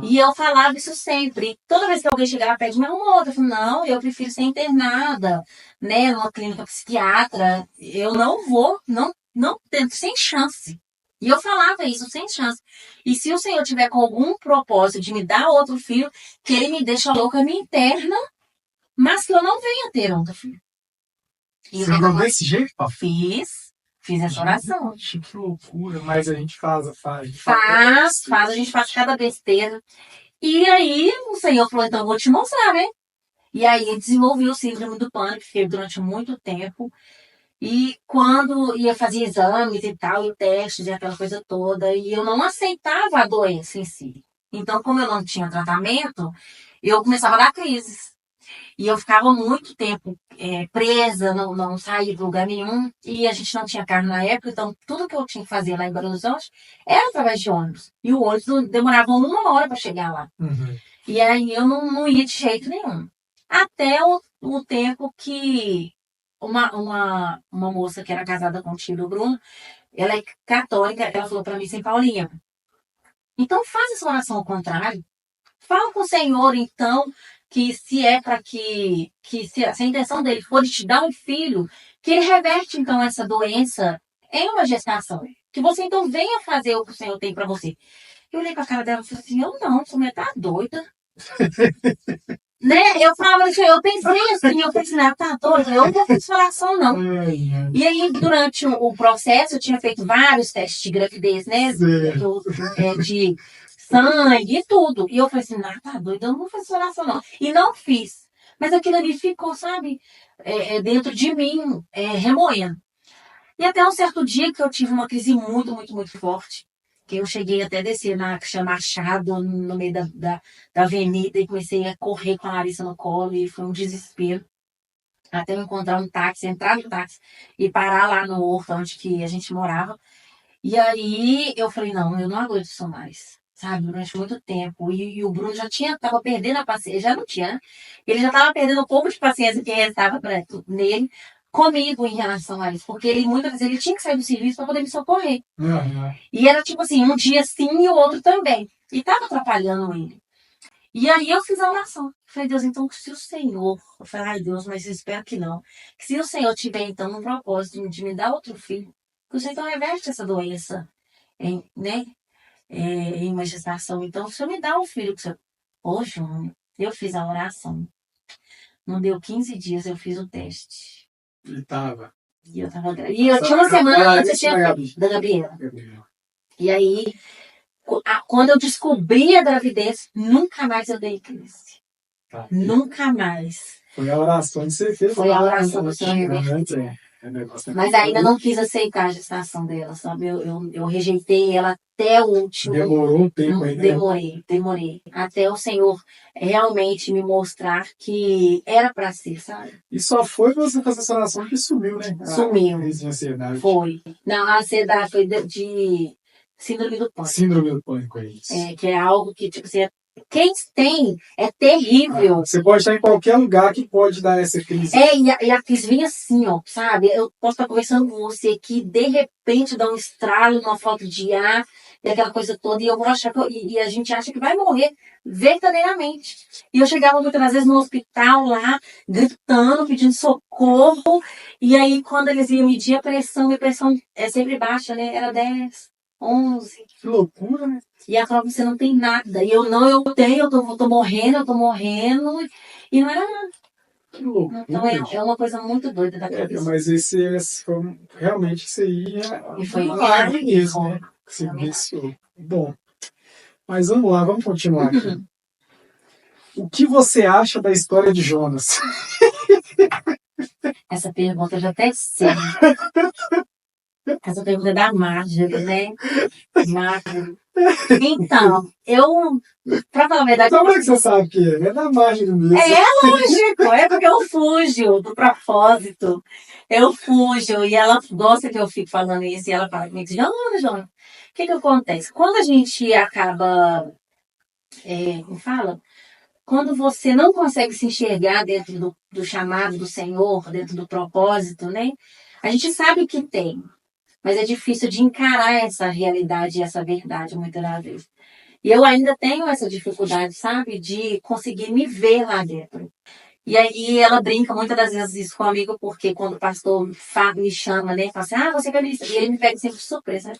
E eu falava isso sempre. Toda vez que alguém chegava perto de mim, uma outra, eu falava, não, eu prefiro ser internada, né, numa clínica psiquiatra. Eu não vou, não tento, sem chance. E eu falava isso, sem chance. E se o Senhor tiver com algum propósito de me dar outro filho, que ele me deixa louca, me interna, mas que eu não venha ter outro filho. E Você orou desse jeito, Paulo? Fiz essa oração. Gente, que loucura. Mas a gente faz. A gente faz cada besteira. E aí o Senhor falou, então eu vou te mostrar, né? E aí eu desenvolvi o síndrome do pânico, fiquei durante muito tempo. E quando ia fazer exames e tal, e testes e aquela coisa toda, e eu não aceitava a doença em si. Então, como eu não tinha tratamento, eu começava a dar crises. E eu ficava muito tempo presa, não saía de lugar nenhum. E a gente não tinha carro na época, então tudo que eu tinha que fazer lá em Belo Horizonte era através de ônibus. E o ônibus demorava 1 hora para chegar lá. Uhum. E aí eu não ia de jeito nenhum. Até o tempo que uma moça que era casada com o tio do Bruno, ela é católica, ela falou para mim assim, Paulinha, então faz essa oração ao contrário. Fala com o Senhor, então, que se é para que se a intenção dele for de te dar um filho, que ele reverte, então, essa doença em uma gestação. Que você, então, venha fazer o que o Senhor tem para você. Eu olhei pra cara dela e falei assim, eu não, essa mulher tá doida. Né? Eu falava assim, eu pensei, né, tá doida, eu não vou fazer oração, não. E aí, durante o processo, eu tinha feito vários testes de gravidez, né? De sangue e tudo. E eu falei assim, tá doida, eu não vou fazer oração, não. E não fiz. Mas aquilo ali ficou, sabe, dentro de mim, remoendo. E até um certo dia que eu tive uma crise muito, muito, muito forte. Que eu cheguei até a descer na Cristiano Machado, no meio da avenida, e comecei a correr com a Larissa no colo, e foi um desespero. Até eu encontrar um táxi, entrar no táxi e parar lá no horto onde que a gente morava. E aí eu falei, não, eu não aguento isso mais. Sabe, durante muito tempo. E o Bruno tava perdendo a paciência, já não tinha, né? Ele já tava perdendo um pouco de paciência que restava nele comigo em relação a isso. Porque ele muitas vezes ele tinha que sair do serviço para poder me socorrer. Uhum. E era tipo assim, um dia sim e o outro também. E tava atrapalhando ele. E aí eu fiz a oração. Falei, Deus, então se o Senhor... Eu falei, ai Deus, mas eu espero que não. Que se o Senhor tiver então um propósito de me dar outro filho, que o Senhor então reverte essa doença, né? Em uma gestação. Então, o Senhor me dá um filho. Poxa, eu fiz a oração. Não deu 15 dias, eu fiz o teste. E tava. E eu tava grávida. E eu tinha uma semana antes da Gabriela. E aí, quando eu descobri a gravidez, nunca mais eu dei crise. Tá. Nunca mais. Foi a oração que você fez. Foi a oração do Senhor. Mas ainda não quis aceitar a gestação dela, sabe? Eu rejeitei ela até o último. Demorou um tempo ainda. Demorei. Até o Senhor realmente me mostrar que era pra ser, sabe? E só foi você fazer essa oração que sumiu, né? Sumiu. A crise de ansiedade. Foi. Não, a ansiedade foi de síndrome do pânico. Síndrome do pânico, é isso. Que é algo que, tipo assim, quem tem é terrível. Você pode estar em qualquer lugar que pode dar essa crise. E a crise vem assim, ó, sabe? Eu posso estar conversando com você aqui, de repente dá um estralo, uma falta de ar, e aquela coisa toda, e eu vou achar e a gente acha que vai morrer verdadeiramente. E eu chegava muitas vezes no hospital lá, gritando, pedindo socorro, e aí quando eles iam medir a pressão, minha pressão é sempre baixa, né? Era 10, 11. Que loucura, né? E a prova você não tem nada. E eu tô morrendo, e não era nada. Que loucura. Então é uma coisa muito doida da cabeça. Mas esse foi realmente isso aí E foi um milagre mesmo, né? Que você venceu. Bom, mas vamos lá, vamos continuar aqui. O que você acha da história de Jonas? Essa pergunta eu já até sei. Essa pergunta é da Marjorie, né? Marjorie. Então, pra falar a verdade, Como é que você sabe que é? É da Marjorie mesmo. é lógico, é porque eu fujo do propósito. Eu fujo e ela gosta que eu fique falando isso e ela fala comigo, Joana, o que acontece? Quando a gente acaba, como fala? Quando você não consegue se enxergar dentro do chamado do Senhor, dentro do propósito, né? A gente sabe que tem, mas é difícil de encarar essa realidade e essa verdade muitas das vezes. E eu ainda tenho essa dificuldade, sabe? De conseguir me ver lá dentro. E aí ela brinca muitas das vezes isso comigo, porque quando o pastor Fábio me chama, né? Fala assim, você vai ministrar. E ele me pega sempre de surpresa, né?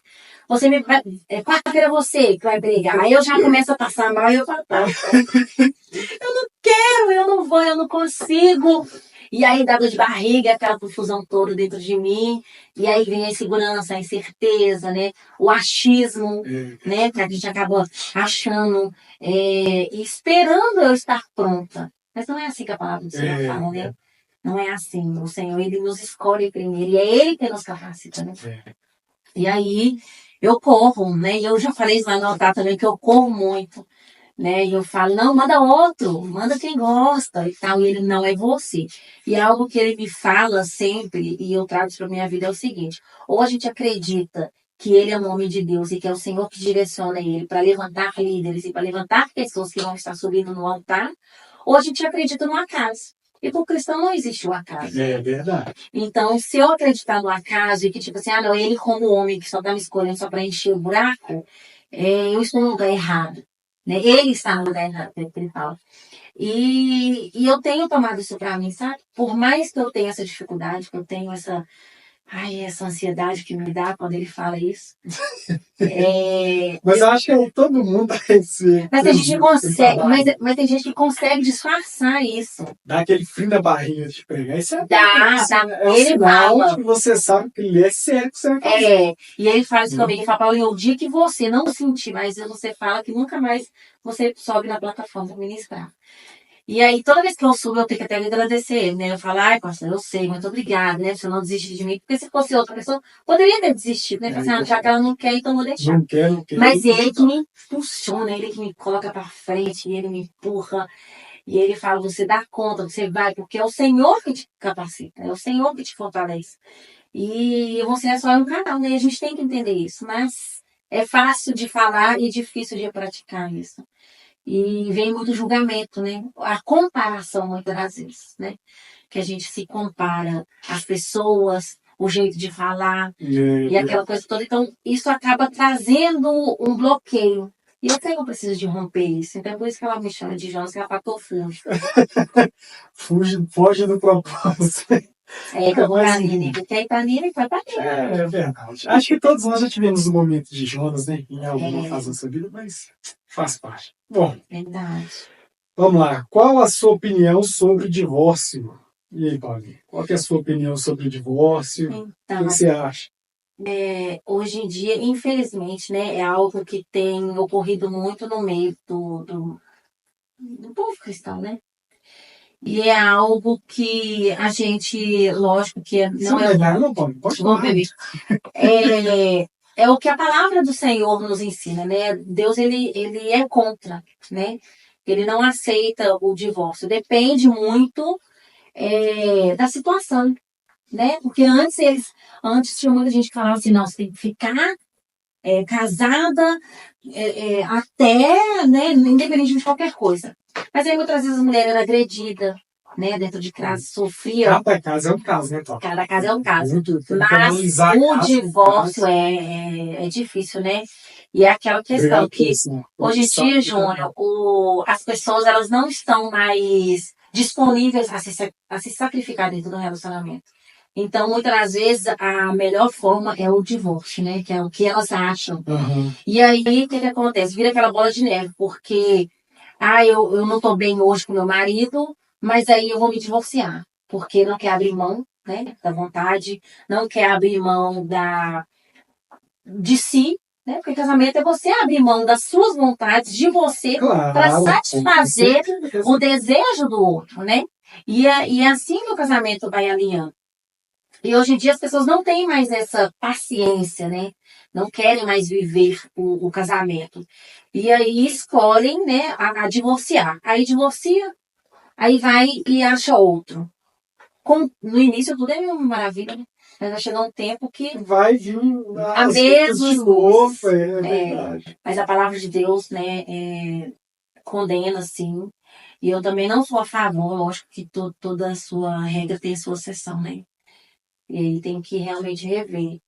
Você me vai. Quarta-feira é você que vai brigar. Aí eu já começo a passar mal e eu falo, eu não quero, eu não vou, eu não consigo. E aí dá dor de barriga, aquela confusão toda dentro de mim. E aí vem a insegurança, a incerteza, né? O achismo, né? Que a gente acaba achando e esperando eu estar pronta. Mas não é assim que a palavra do Senhor fala, né? Não é assim. O Senhor, Ele nos escolhe primeiro. E é Ele que nos capacita, né? E aí eu corro, né? E eu já falei isso lá no altar também, que eu corro muito. Né? E eu falo, não, manda outro, manda quem gosta e tal. E ele, não, é você. E algo que ele me fala sempre, e eu trago isso para minha vida, é o seguinte: ou a gente acredita que ele é um homem de Deus e que é o Senhor que direciona ele para levantar líderes e para levantar pessoas que vão estar subindo no altar, ou a gente acredita no acaso. E para o cristão não existe o acaso. É verdade. Então, se eu acreditar no acaso e que, tipo assim, não, ele como homem que só está me escolhendo só para encher o buraco, eu estou no lugar errado. Né? Ele está no lugar errado, é o que ele fala. E eu tenho tomado isso para mim, sabe? Por mais que eu tenha essa dificuldade, que eu tenho essa ansiedade que me dá quando ele fala isso. Mas eu acho que todo mundo dá esse. Mas tem gente que consegue, mas tem gente que consegue disfarçar isso. Dá aquele frio da barriga de pregar. Isso é ele fala que você sabe que ele é sério que você vai fazer. E ele fala isso comigo, ele fala, Paulinho, o dia que você não sentir mais, você fala que nunca mais você sobe na plataforma para ministrar. E aí, toda vez que eu subo, eu tenho que até agradecer ele, né? Eu falo, pastor, eu sei, muito obrigada, né? Você não desistir de mim. Porque se fosse outra pessoa, poderia ter desistido, né? Assim, já que ela não quer, então vou deixar. Não quer. Mas ele que me impulsiona, ele que me coloca para frente, ele me empurra. E ele fala, você dá conta, você vai, porque é o Senhor que te capacita, é o Senhor que te fortalece. E você é só um canal, né? A gente tem que entender isso. Mas é fácil de falar e difícil de praticar isso. E vem muito julgamento, né? A comparação, muitas das vezes, né? Que a gente se compara às pessoas, o jeito de falar e aquela coisa toda. Então, isso acaba trazendo um bloqueio. E eu sei que eu preciso de romper isso. Então, é por isso que ela me chama de Jonas, que ela fala que eu fujo. Foge do propósito. Que eu vou pra Nina, porque aí pra Nina e vai pra Nina. É verdade. Acho que todos nós já tivemos um momento de Jonas, né? Em alguma fase da nossa vida, mas faz parte. Bom, verdade. Vamos lá. Qual a sua opinião sobre o divórcio? E aí, Paulinho? Qual que é a sua opinião sobre o divórcio? Então, o que você acha? Hoje em dia, infelizmente, né, é algo que tem ocorrido muito no meio do povo cristão, né? E é algo que a gente, lógico que não é... Não, pode falar. É o que a palavra do Senhor nos ensina, né? Deus, ele é contra, né? Ele não aceita o divórcio. Depende muito da situação, né? Porque antes tinha muita gente que falava assim, não, você tem que ficar casada até, né? Independente de qualquer coisa. Mas aí muitas vezes a mulher era agredida, né? Dentro de casa, sofria. Cada caso é um caso, né, Tom? Cada caso é um caso. Mas o divórcio é difícil, né? E é aquela questão que hoje em dia, Júnior, as pessoas elas não estão mais disponíveis a se sacrificar dentro do relacionamento. Então, muitas das vezes, a melhor forma é o divórcio, né? Que é o que elas acham. Uhum. E aí, o que acontece? Vira aquela bola de neve, porque eu não estou bem hoje com meu marido, mas aí eu vou me divorciar, porque não quer abrir mão, né, da vontade, não quer abrir mão de si, né? Porque casamento é você abrir mão das suas vontades, de você, para satisfazer o desejo do outro, né? E é assim que o casamento vai alinhando. E hoje em dia as pessoas não têm mais essa paciência, né? Não querem mais viver o casamento. E aí escolhem, né, a divorciar. Aí divorcia, aí vai e acha outro. No início tudo é uma maravilha, né? Mas vai chegar um tempo que Vai vir a as coisas de mesma novo, coisa. é verdade. Mas a palavra de Deus, né, condena, sim. E eu também não sou a favor, lógico que toda a sua regra tem sua exceção, né? E aí tem que realmente rever.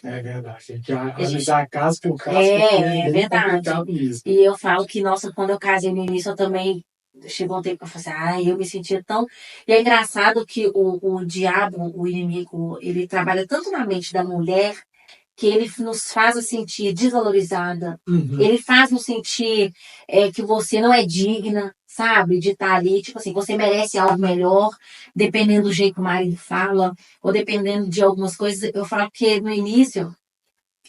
É verdade. Tem que analisar caso por caso, porque É bem verdade. complicado mesmo. E eu falo que, nossa, quando eu casei no início, eu também chegou um tempo que eu falei assim, ai, eu me sentia tão. E é engraçado que o diabo, o inimigo, ele trabalha tanto na mente da mulher que ele nos faz sentir desvalorizada. Uhum. Ele faz nos sentir que você não é digna, sabe? De estar ali, tipo assim, você merece algo melhor, dependendo do jeito que o marido fala, ou dependendo de algumas coisas. Eu falo que no início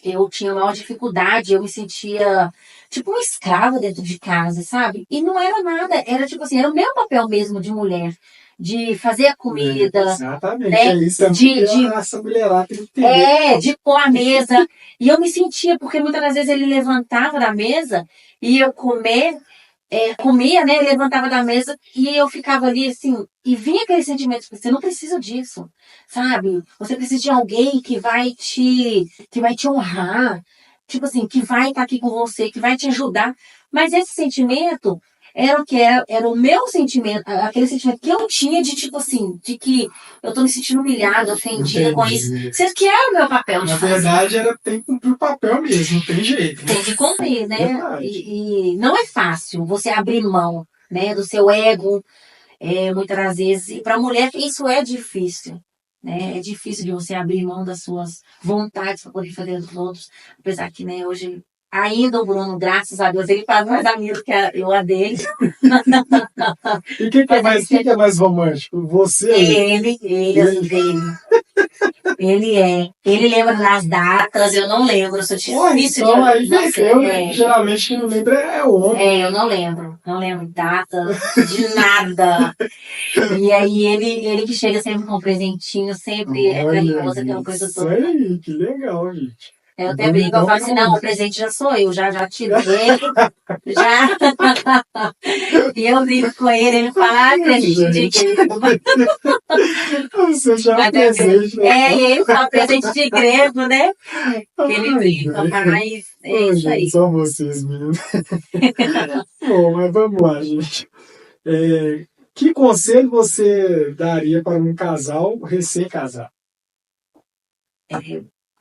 eu tinha maior dificuldade, eu me sentia tipo uma escrava dentro de casa, sabe? E não era nada, era tipo assim, era o meu papel mesmo de mulher, de fazer a comida, Exatamente, né? é isso. Essa mulherada tem que ter. De pôr a mesa. E eu me sentia, porque muitas das vezes ele levantava da mesa e eu comia, né? Ele levantava da mesa e eu ficava ali assim, e vinha aquele sentimento, você não precisa disso, sabe? Você precisa de alguém que vai te honrar, tipo assim, que vai estar aqui com você, que vai te ajudar. Mas esse sentimento era o que era o meu sentimento, aquele sentimento que eu tinha de tipo assim, de que eu tô me sentindo humilhada, ofendida com isso. Sendo que era o meu papel de Na fazer. verdade, tem que cumprir o papel mesmo, não tem jeito. Tem que cumprir, né? Verdade. E não é fácil você abrir mão, né, do seu ego, muitas das vezes. E para a mulher isso é difícil, né? É difícil de você abrir mão das suas vontades para poder fazer dos outros. Apesar que, né, hoje ainda o Bruno, graças a Deus, ele faz mais amigo que eu a dele. E quem que é mais romântico? Você? Ele assim, dele. Ele lembra das datas, eu não lembro, eu sou difícil então de aí venceu, né? Geralmente quem não lembra é o homem. eu não lembro data, de nada. E aí ele que chega sempre com um presentinho, sempre é carinhoso, aquela coisa Isso toda. aí, que legal, gente. Eu até brinco, eu falo assim, não, o presente já sou eu, já te dei, já. E eu brinco com ele fala, presente de grego. Você já é um presente, né? E ele fala presente de grego, né? Ele brinca, mas é isso aí. São vocês mesmo. Bom, mas vamos lá, gente. Que conselho você daria para um casal recém-casado?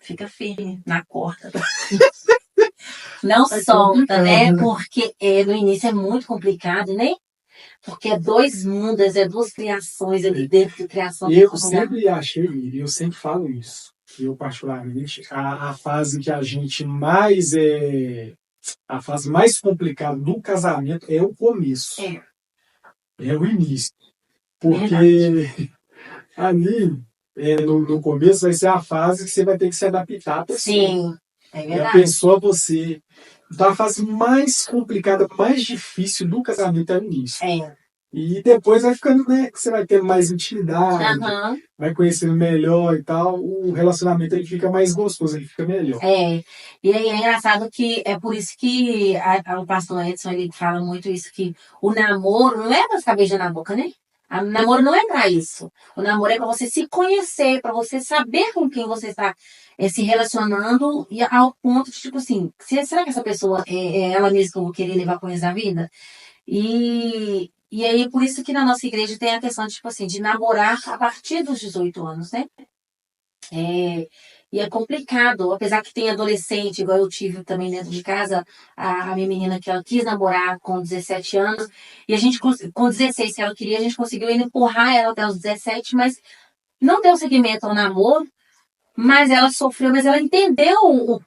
Fica firme na corda. Não solta, né? Porque no início é muito complicado, né? Porque é dois mundos, é duas criações ali dentro de criação. Eu sempre achei, e eu sempre falo isso, que eu particularmente, a fase que a gente mais a fase mais complicada do casamento é o começo. É o início. Porque ali, no começo, vai ser a fase que você vai ter que se adaptar à pessoa. Sim, é E verdade. a pessoa, você. Então, a fase mais complicada, mais difícil do casamento é o início. E depois vai ficando, né? Você vai tendo mais intimidade, vai conhecendo melhor e tal. O relacionamento ele fica mais gostoso, ele fica melhor. E aí é engraçado que é por isso que o pastor Edson ele fala muito isso, que o namoro não é para ficar beijando na boca, né? O namoro não é para isso. O namoro é para você se conhecer, para você saber com quem você está se relacionando e ao ponto de, tipo assim, será que essa pessoa é ela mesma que eu vou querer levar com essa vida? E aí, por isso que na nossa igreja tem a questão, tipo assim, de namorar a partir dos 18 anos, né? E é complicado, apesar que tem adolescente, igual eu tive também dentro de casa, a minha menina que ela quis namorar com 17 anos, e a gente, com 16 que ela queria, a gente conseguiu ainda empurrar ela até os 17, mas não deu seguimento ao namoro, mas ela sofreu, mas ela entendeu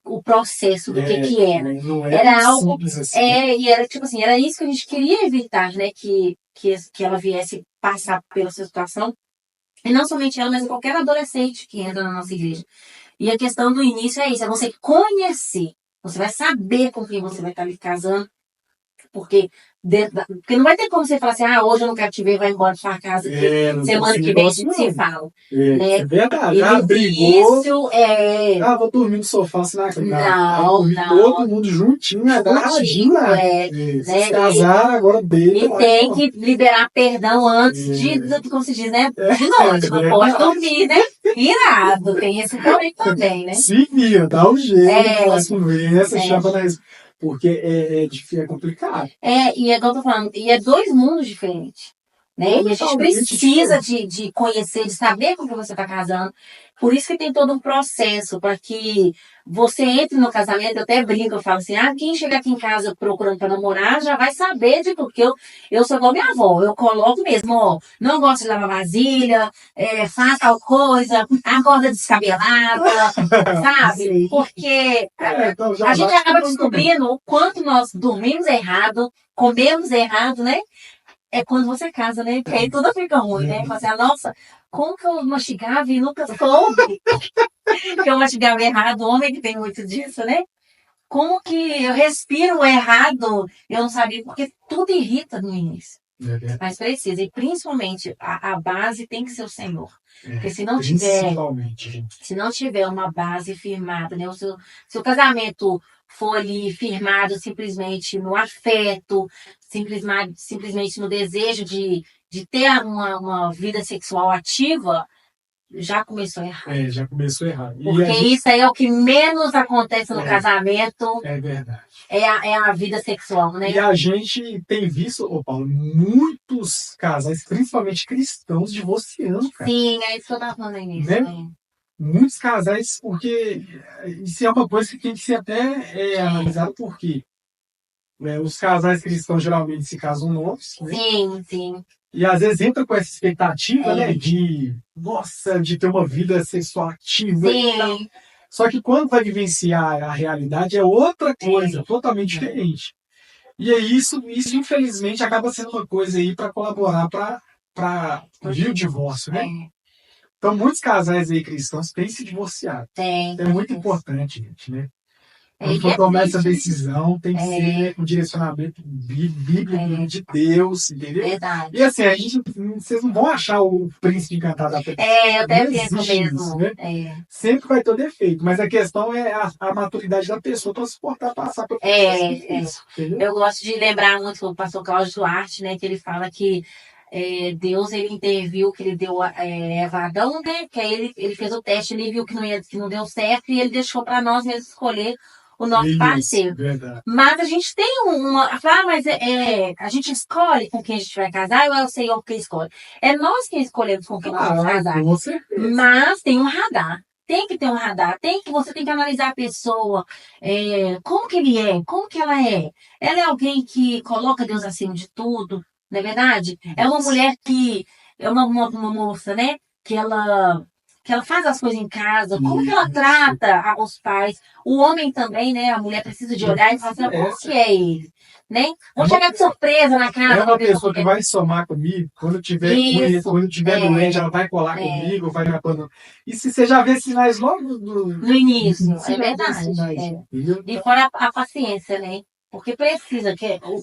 o processo do que era. Não era algo simples assim. E era tipo assim, era isso que a gente queria evitar, né? Que ela viesse passar pela situação. E não somente ela, mas qualquer adolescente que entra na nossa igreja. E a questão do início é isso, é você conhecer. Você vai saber com quem você vai estar ali casando, porque Porque não vai ter como você falar assim, hoje eu não quero te ver, vai embora de sua casa. Semana que vem a gente se fala. É verdade. E brigou. isso Vou dormir no sofá, assim, na cama. Não. Todo mundo juntinho, agarradinho lá. Né? Se casaram, agora deita. E tem que liberar perdão antes de, como se diz, né? De noite, não pode dormir, né? Irado, tem esse porém também, né? Se vira, dá um jeito, faz conversa, chama na porque é complicado. E é igual eu tô falando, e é dois mundos diferentes. Né? E a gente precisa de conhecer, de saber com quem você está casando. Por isso que tem todo um processo, para que você entre no casamento. Eu até brinco, eu falo assim, quem chega aqui em casa procurando para namorar, já vai saber de tudo. Porque eu sou igual minha avó, eu coloco mesmo, não gosto de lavar vasilha, faz tal coisa, acorda descabelada, sabe? Porque então a gente acaba descobrindo o quanto nós dormimos errado, comemos errado, né? É quando você casa, né? Porque aí tudo fica ruim, né? Você fala, nossa, como que eu mastigava e nunca soube que eu mastigava errado? O homem que tem muito disso, né? Como que eu respiro errado? Eu não sabia, porque tudo irrita no início. Mas precisa, e principalmente a base tem que ser o Senhor. Porque se não tiver uma base firmada, né? Se o casamento for ali firmado simplesmente no afeto, simplesmente no desejo de ter uma vida sexual ativa, já começou errado. Já começou errado. Porque isso aí é o que menos acontece no casamento. É verdade. É a vida sexual, né? E a gente tem visto, Paulo, muitos casais, principalmente cristãos, divorciando, cara. Sim, é isso que eu tava falando aí nisso. Né? Muitos casais, porque isso é uma coisa que tem que ser até analisado, porque os casais cristãos geralmente se casam novos, né? Sim. E às vezes entra com essa expectativa, né? De ter uma vida sexual ativa. Sim. Só que quando vai vivenciar a realidade é outra coisa, totalmente diferente. E aí isso infelizmente acaba sendo uma coisa aí para colaborar para vir o divórcio, né? Então muitos casais aí cristãos têm se divorciado. É muito importante, gente, né? Quando for tomar essa decisão, tem que ser com direcionamento bíblico de Deus, entendeu? Verdade. E assim, vocês não vão achar o príncipe encantado da pessoa. Eu até penso mesmo. Isso, né? Sempre vai ter defeito, mas a questão é a maturidade da pessoa para suportar passar por isso. Eu gosto de lembrar muito do pastor Cláudio Duarte, né? Que ele fala que Deus ele interviu, que ele deu Eva a Adão, né? Que aí ele fez o teste, ele viu que não deu certo e ele deixou para nós mesmos escolher o nosso parceiro. Verdade. Mas a gente tem mas a gente escolhe com quem a gente vai casar ou é o Senhor quem escolhe? É nós quem escolhemos com quem nós vamos casar. Com certeza. Mas tem um radar. Tem que ter um radar. Você tem que analisar a pessoa. Como que ele é? Como que ela é? Ela é alguém que coloca Deus acima de tudo, não é verdade? É uma mulher que... É uma moça, né? Que ela faz as coisas em casa, como que ela trata os pais, o homem também, né? A mulher precisa de olhar e falar assim, como que é ele, né? Vou chegar de surpresa na casa. É uma pessoa que vai somar comigo, quando tiver doente, ela vai colar comigo, vai me apanhar. E se você já vê sinais logo no início, é verdade. E fora a paciência, né? Porque precisa,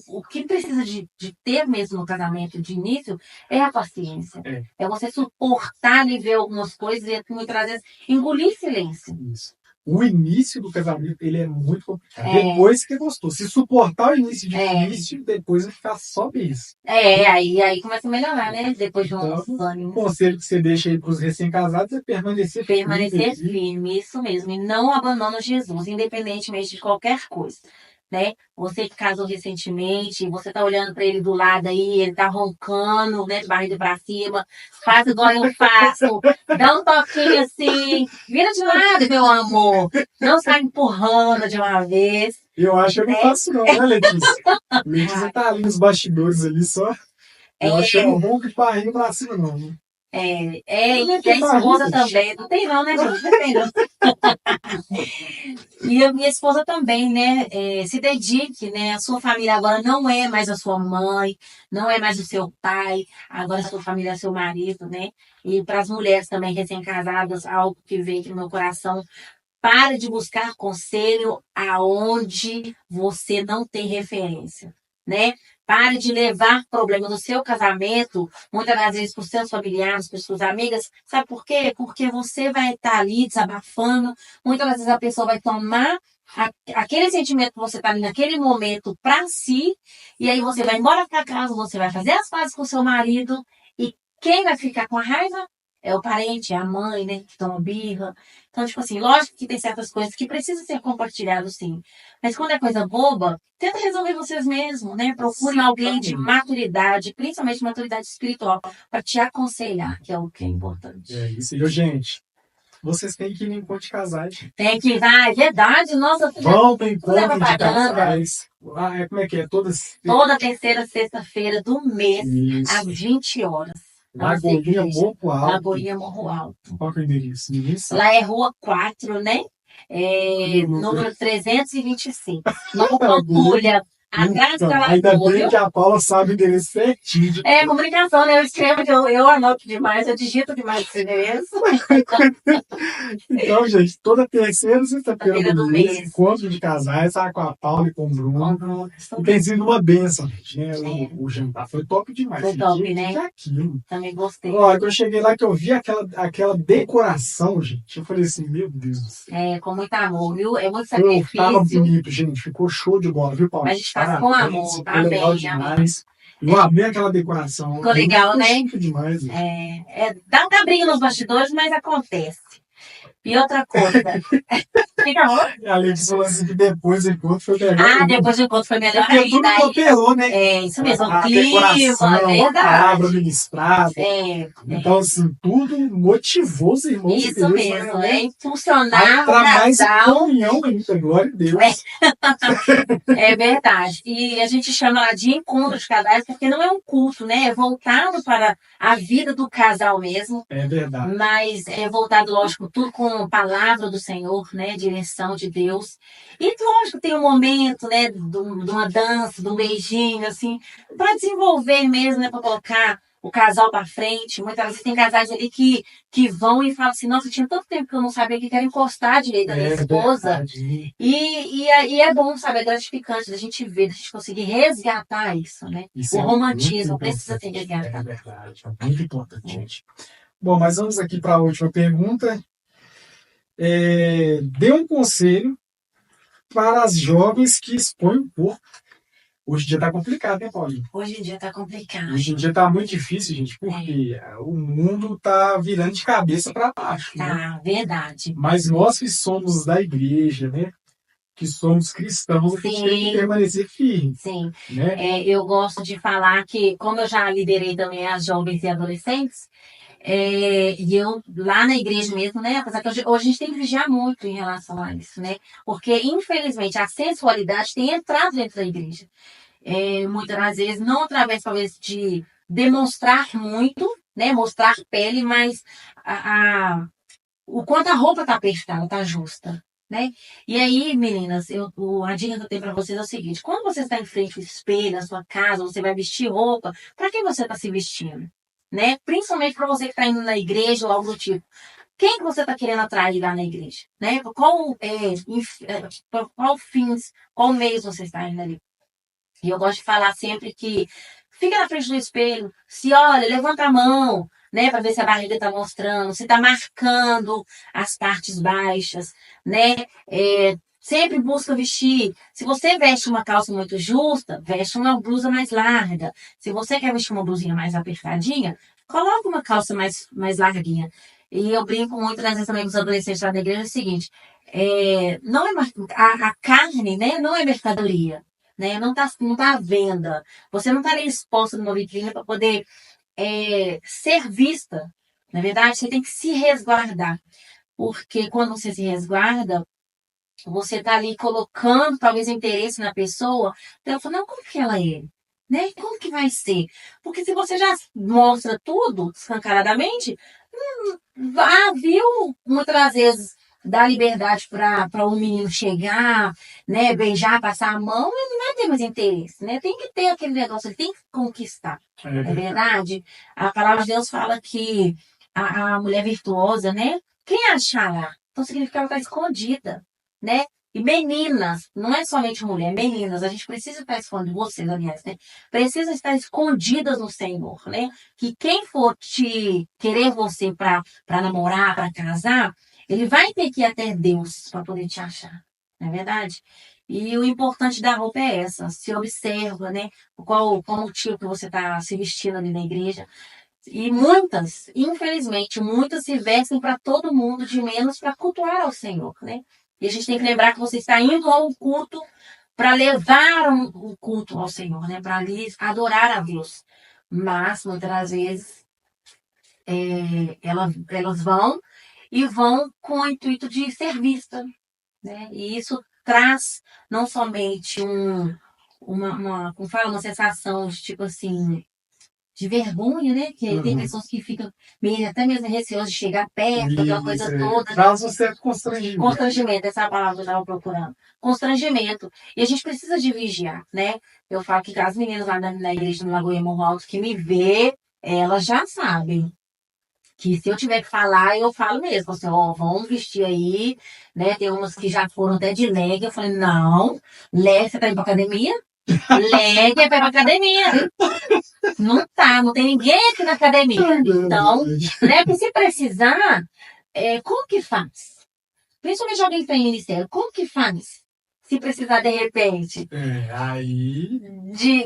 o que precisa de ter mesmo no casamento de início é a paciência. É você suportar e ver algumas coisas e muitas vezes engolir silêncio. Isso. O início do casamento ele é muito complicado. Depois que gostou. Se suportar o início difícil, depois vai ficar só isso. Aí começa a melhorar, né? Depois de uns anos. O conselho que você deixa aí para os recém-casados é permanecer firme. Permanecer firme, isso mesmo. E não abandona Jesus, independentemente de qualquer coisa. Né? Você que casou recentemente, você tá olhando para ele do lado aí, ele tá roncando, né, de barriga para cima, faz igual eu faço, dá um toquinho assim, vira de lado, meu amor, não sai empurrando de uma vez. Eu acho que eu não faço não, né, Letícia? Letícia tá ali nos bastidores ali só, eu acho que eu não ronco de barriga para cima não, né? E a esposa também. Não tem não, né, gente? Não tem não. E a minha esposa também, né? Se dedique, né? A sua família agora não é mais a sua mãe, não é mais o seu pai, agora a sua família é seu marido, né? E para as mulheres também recém-casadas, algo que veio aqui no meu coração, pare de buscar conselho aonde você não tem referência. né? Pare de levar problemas do seu casamento, muitas das vezes para os seus familiares, para as suas amigas. Sabe por quê? Porque você vai estar ali desabafando. Muitas das vezes a pessoa vai tomar aquele sentimento que você está ali naquele momento para si, e aí você vai embora para casa, você vai fazer as pazes com o seu marido, e quem vai ficar com a raiva é o parente, é a mãe, né, que toma birra. Então, tipo assim, lógico que tem certas coisas que precisam ser compartilhadas, sim. Mas quando é coisa boba, tenta resolver vocês mesmos, né? Procure alguém de maturidade, principalmente maturidade espiritual, para te aconselhar, que é o que é importante. É isso. E, gente, vocês têm que ir no encontro de casais. Tem que ir, vai, é verdade, nossa. Vão para encontro de propaganda. casais. Como é que é? Toda terceira sexta-feira do mês, Isso. às 20 horas. Lagoinha Morro Alto. Lagoinha Morro Alto. Qual que é o endereço? Lá é Rua 4, né? Número 325. Não Pampulha. Atrás da Lagoa. Ainda bem que a Paula sabe o endereço certinho. É comunicação, né? Eu escrevo, eu anoto demais, eu digito demais esse endereço. Então, gente, toda terceira sexta-feira do mês, encontro de casais, com a Paula e com o Bruno. E tem sido uma benção, gente, né? O jantar foi top demais. Foi top, né? Aquilo. Também gostei. Olha, quando eu cheguei lá, que eu vi aquela decoração, gente, eu falei assim, meu Deus do céu. Com muito amor, viu? É muito sacrifício. Tava bonito, gente. Ficou show de bola, viu, Paulo? Mas a gente faz com amor, ficou legal demais. Eu amei aquela decoração. Ficou legal, né? Chique demais. Dá um cabrinho nos bastidores, mas acontece. E outra coisa. Fica bom? A Letícia falou assim que depois do encontro foi melhor. Depois do encontro foi melhor. Porque tudo cooperou, né? Isso mesmo. A decoração, a palavra ministrada. Então, assim, tudo motivou os irmãos. Isso mesmo, impulsionar para mais comunhão ainda, glória a Deus. É verdade. E a gente chama lá de encontro de casais, porque não é um culto, né? É voltado para a vida do casal mesmo. É verdade. Mas é voltado, lógico, tudo com a palavra do Senhor, né? Direção de Deus. E, lógico, tem um momento, né? De uma dança, de um beijinho, assim, para desenvolver mesmo, né? Para colocar o casal para frente. Muitas vezes tem casais ali que vão e falam assim, nossa, tinha tanto tempo que eu não sabia que quero encostar direito da minha esposa. E é bom, sabe, é gratificante da gente ver, da gente conseguir resgatar isso, né? Isso o romantismo precisa ser resgatado. É verdade, é muito importante, gente. Bom, mas vamos aqui para a última pergunta. Dê um conselho para as jovens que expõem o corpo. Hoje em dia tá complicado, né, Paulinho? Hoje em dia tá complicado. Hoje em dia tá muito difícil, gente, porque o mundo tá virando de cabeça para baixo. Tá, né? Verdade. Mas nós que somos da igreja, né, que somos cristãos, a gente tem que permanecer firme. Sim. Né? Eu gosto de falar que, como eu já liderei também as jovens e adolescentes, e eu lá na igreja mesmo, né? Apesar que hoje a gente tem que vigiar muito em relação a isso, né? Porque, infelizmente, a sensualidade tem entrado dentro da igreja. Muitas das vezes, não através, talvez, de demonstrar muito, né? Mostrar pele, mas o quanto a roupa tá apertada, tá justa, né? E aí, meninas, a dica que eu tenho para vocês é o seguinte: quando você está em frente ao espelho, na sua casa, você vai vestir roupa, para que você está se vestindo? Né? Principalmente para você que está indo na igreja ou algo do tipo. Quem que você está querendo atrair lá na igreja? Né? Qual fins, qual mês você está indo ali? E eu gosto de falar sempre que fica na frente do espelho, se olha, levanta a mão, né? Para ver se a barriga está mostrando, se está marcando as partes baixas, né? Sempre busca vestir. Se você veste uma calça muito justa, veste uma blusa mais larga. Se você quer vestir uma blusinha mais apertadinha, coloca uma calça mais larguinha. E eu brinco muito, às vezes, também com os adolescentes lá da igreja, é o seguinte: não a carne, né, não é mercadoria. Né? Não tá à venda. Você não está ali exposta numa vitrine para poder ser vista. Na verdade, você tem que se resguardar. Porque quando você se resguarda, você está ali colocando talvez interesse na pessoa. Então eu falo, não, como que ela é? Né? Como que vai ser? Porque se você já mostra tudo escancaradamente, viu? Muitas vezes dá liberdade para um menino chegar, né, beijar, passar a mão, ele não vai ter mais interesse, né? Tem que ter aquele negócio, ele tem que conquistar. É verdade? A palavra de Deus fala que a mulher virtuosa, né? Quem achar lá? Então significa que ela está escondida. Né? E meninas, não é somente mulher, meninas, a gente precisa estar escondidas, vocês, aliás, né? Precisa estar escondidas no Senhor, né? Que quem for te querer você para namorar, para casar, ele vai ter que ir até Deus para poder te achar, não é verdade? E o importante da roupa é essa, se observa, né? Qual motivo que você está se vestindo ali na igreja. E muitas, infelizmente, muitas se vestem para todo mundo, de menos para cultuar ao Senhor, né? E a gente tem que lembrar que você está indo ao culto para levar o culto ao Senhor, né? Para ali adorar a Deus. Mas, muitas das vezes, elas vão com o intuito de ser vista, né? E isso traz não somente como fala, uma sensação de tipo assim, de vergonha, né? Que tem pessoas que ficam meio, até mesmo receosas de chegar perto, aquela coisa toda. Traz um certo constrangimento. Constrangimento, essa é a palavra que eu estava procurando. Constrangimento. E a gente precisa de vigiar, né? Eu falo que as meninas lá na igreja do Lagoinha Morro Alto que me vê, elas já sabem que se eu tiver que falar, eu falo mesmo, assim, ó, vamos vestir aí, né? Tem umas que já foram até de leg, eu falei, não, leg, você tá indo pra academia? Leg é pra ir pra academia. Não tá, não tem ninguém aqui na academia. Então, né, porque se precisar, como que faz? Principalmente alguém que tem ministério, como que faz? Se precisar de repente. Aí.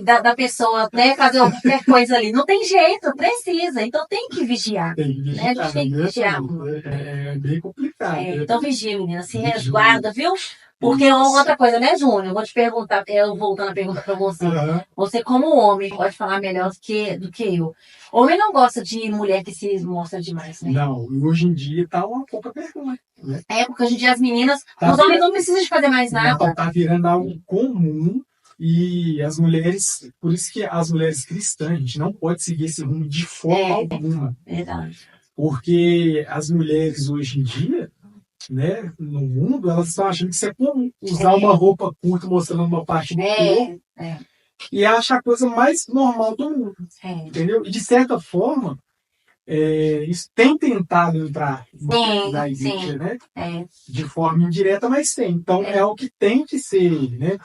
Da pessoa, né, fazer qualquer coisa ali. Não tem jeito, precisa. Então tem que vigiar. Tem que vigiar, né? A gente tem que vigiar. É bem complicado. Então vigia, menina. Se resguarda, viu? Porque outra coisa, né, Júnior? Eu vou te perguntar, eu voltando a pergunta pra você. Você, como homem, pode falar melhor do que eu. Homem não gosta de mulher que se mostra demais, né? Não, hoje em dia tá uma pouca vergonha. Né? Porque hoje em dia as meninas, os homens não precisam de fazer mais nada. Não, tá virando algo comum. E as mulheres, por isso que as mulheres cristãs, a gente não pode seguir esse rumo de forma alguma. Verdade. Porque as mulheres hoje em dia, né, no mundo, elas estão achando que isso é comum. Usar uma roupa curta mostrando uma parte do corpo. E acha a coisa mais normal do mundo. Entendeu? E de certa forma, isso tem tentado entrar na igreja, né? De forma indireta, mas tem. Então é o que tem de ser, né?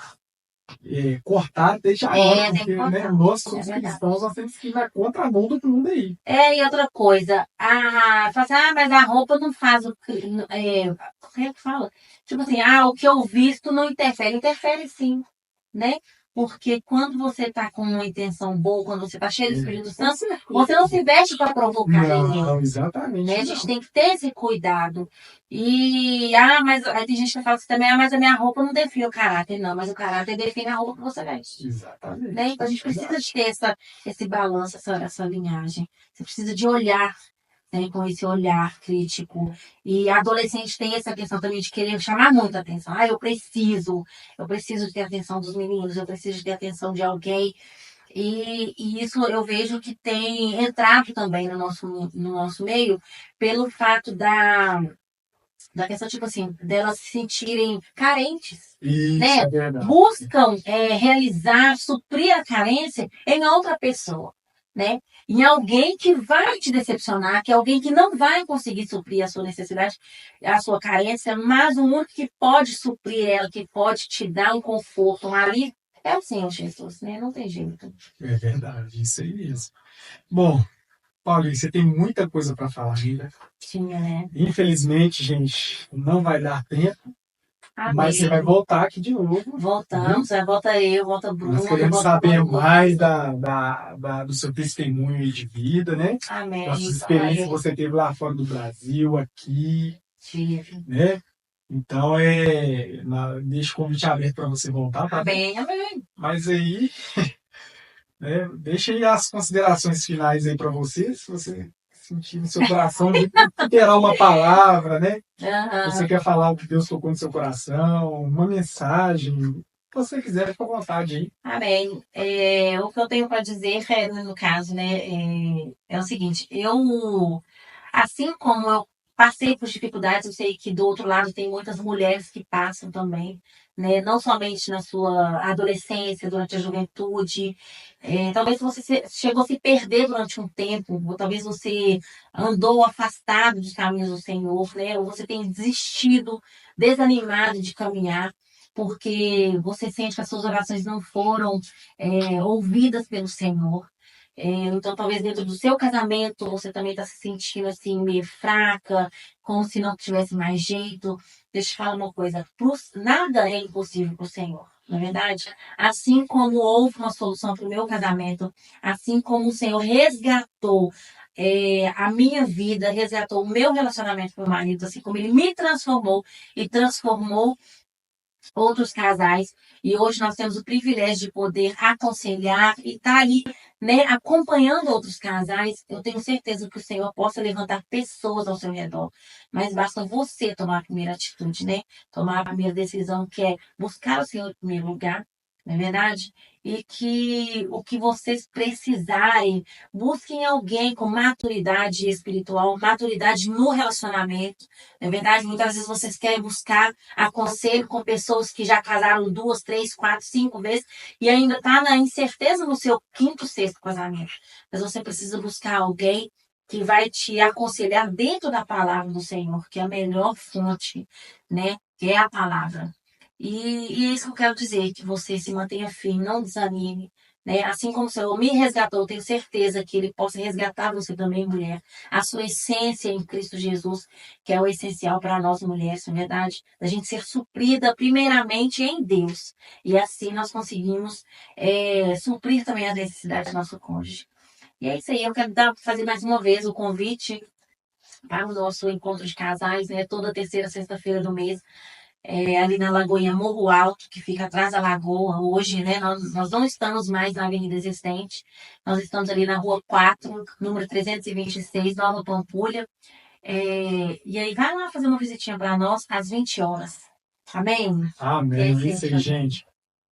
Cortar desde agora, porque né, nós somos cristãos, nós temos que ir na contramão do mundo aí. E outra coisa, fala assim, mas a roupa não faz o que. Como é que fala? Tipo assim, o que eu visto não interfere. Interfere sim, né? Porque quando você está com uma intenção boa, quando você está cheio do Espírito Santo, você não se veste para provocar ninguém. Não, exatamente. Né? A gente tem que ter esse cuidado. E, mas aí tem gente que fala assim também, mas a minha roupa não define o caráter. Não, mas o caráter define a roupa que você veste. Exatamente. Né? Então a gente precisa de ter esse balanço, essa linhagem. Você precisa de olhar, né, com esse olhar crítico. E a adolescente tem essa questão também de querer chamar muita atenção. Eu preciso de ter a atenção dos meninos, eu preciso de ter a atenção de alguém. E isso eu vejo que tem entrado também no nosso meio pelo fato da questão, tipo assim, delas se sentirem carentes. Isso, né? É verdade. Buscam realizar, suprir a carência em outra pessoa. Né? Em alguém que vai te decepcionar, que é alguém que não vai conseguir suprir a sua necessidade, a sua carência, mas o único que pode suprir ela, que pode te dar um conforto, ali é o Senhor Jesus, né? Não tem jeito. É verdade, isso aí mesmo. Bom, Paulinho, você tem muita coisa para falar ainda. Tinha, né? Infelizmente, gente, não vai dar tempo. Amém. Mas você vai voltar aqui de novo. Voltamos, volta eu, volta o Bruno. Nós queremos saber mais do seu testemunho de vida, né? Amém. Das experiências que você teve lá fora do Brasil, aqui. Tive. Né? Então, deixa o convite aberto para você voltar. Tá? Amém. Mas aí, né, deixa aí as considerações finais aí para você, se você sentir no seu coração de terá uma palavra, né? Você quer falar o que Deus tocou no seu coração, uma mensagem, o que você quiser, fica à vontade aí. Amém. O que eu tenho para dizer, no caso, né, é o seguinte, assim como eu passei por dificuldades, eu sei que do outro lado tem muitas mulheres que passam também, né? Não somente na sua adolescência, durante a juventude. Talvez você chegou a se perder durante um tempo, ou talvez você andou afastado dos caminhos do Senhor, né? Ou você tem desistido, desanimado de caminhar, porque você sente que as suas orações não foram ouvidas pelo Senhor. Então, talvez dentro do seu casamento você também está se sentindo assim, meio fraca, como se não tivesse mais jeito. Deixa eu te falar uma coisa: nada é impossível para o Senhor, não é verdade? Assim como houve uma solução para o meu casamento, assim como o Senhor resgatou a minha vida, resgatou o meu relacionamento com o marido, assim como ele me transformou e transformou outros casais, e hoje nós temos o privilégio de poder aconselhar e estar ali, né, acompanhando outros casais. Eu tenho certeza que o Senhor possa levantar pessoas ao seu redor, mas basta você tomar a primeira atitude, né? Tomar a primeira decisão, que é buscar o Senhor em primeiro lugar, não é verdade? E que o que vocês precisarem, busquem alguém com maturidade espiritual, maturidade no relacionamento, não é verdade? Muitas vezes vocês querem buscar aconselho com pessoas que já casaram 2, 3, 4, 5 vezes e ainda está na incerteza no seu quinto, sexto casamento. Mas você precisa buscar alguém que vai te aconselhar dentro da palavra do Senhor, que é a melhor fonte, né? Que é a palavra. E é isso que eu quero dizer, que você se mantenha firme, não desanime, né? Assim como o Senhor me resgatou, eu tenho certeza que Ele possa resgatar você também, mulher. A sua essência em Cristo Jesus, que é o essencial para nós mulheres, não é verdade? Da gente ser suprida primeiramente em Deus. E assim nós conseguimos suprir também as necessidades do nosso cônjuge. E é isso aí, eu quero fazer mais uma vez o convite para o nosso encontro de casais, né? Toda terceira sexta-feira do mês, ali na Lagoinha Morro Alto, que fica atrás da lagoa. Hoje, né? Nós não estamos mais na Avenida Existente, nós estamos ali na Rua 4, número 326, Nova Pampulha. E aí, vai lá fazer uma visitinha para nós às 20 horas. Amém? Amém. É isso aí, gente.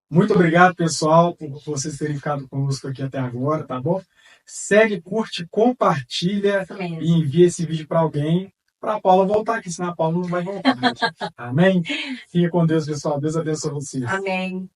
Muito obrigado, pessoal, por vocês terem ficado conosco aqui até agora, tá bom? Segue, curte, compartilha e envia esse vídeo para alguém, para a Paula voltar aqui, senão a Paula não vai voltar. Amém? Fique com Deus, pessoal. Deus abençoe vocês. Amém.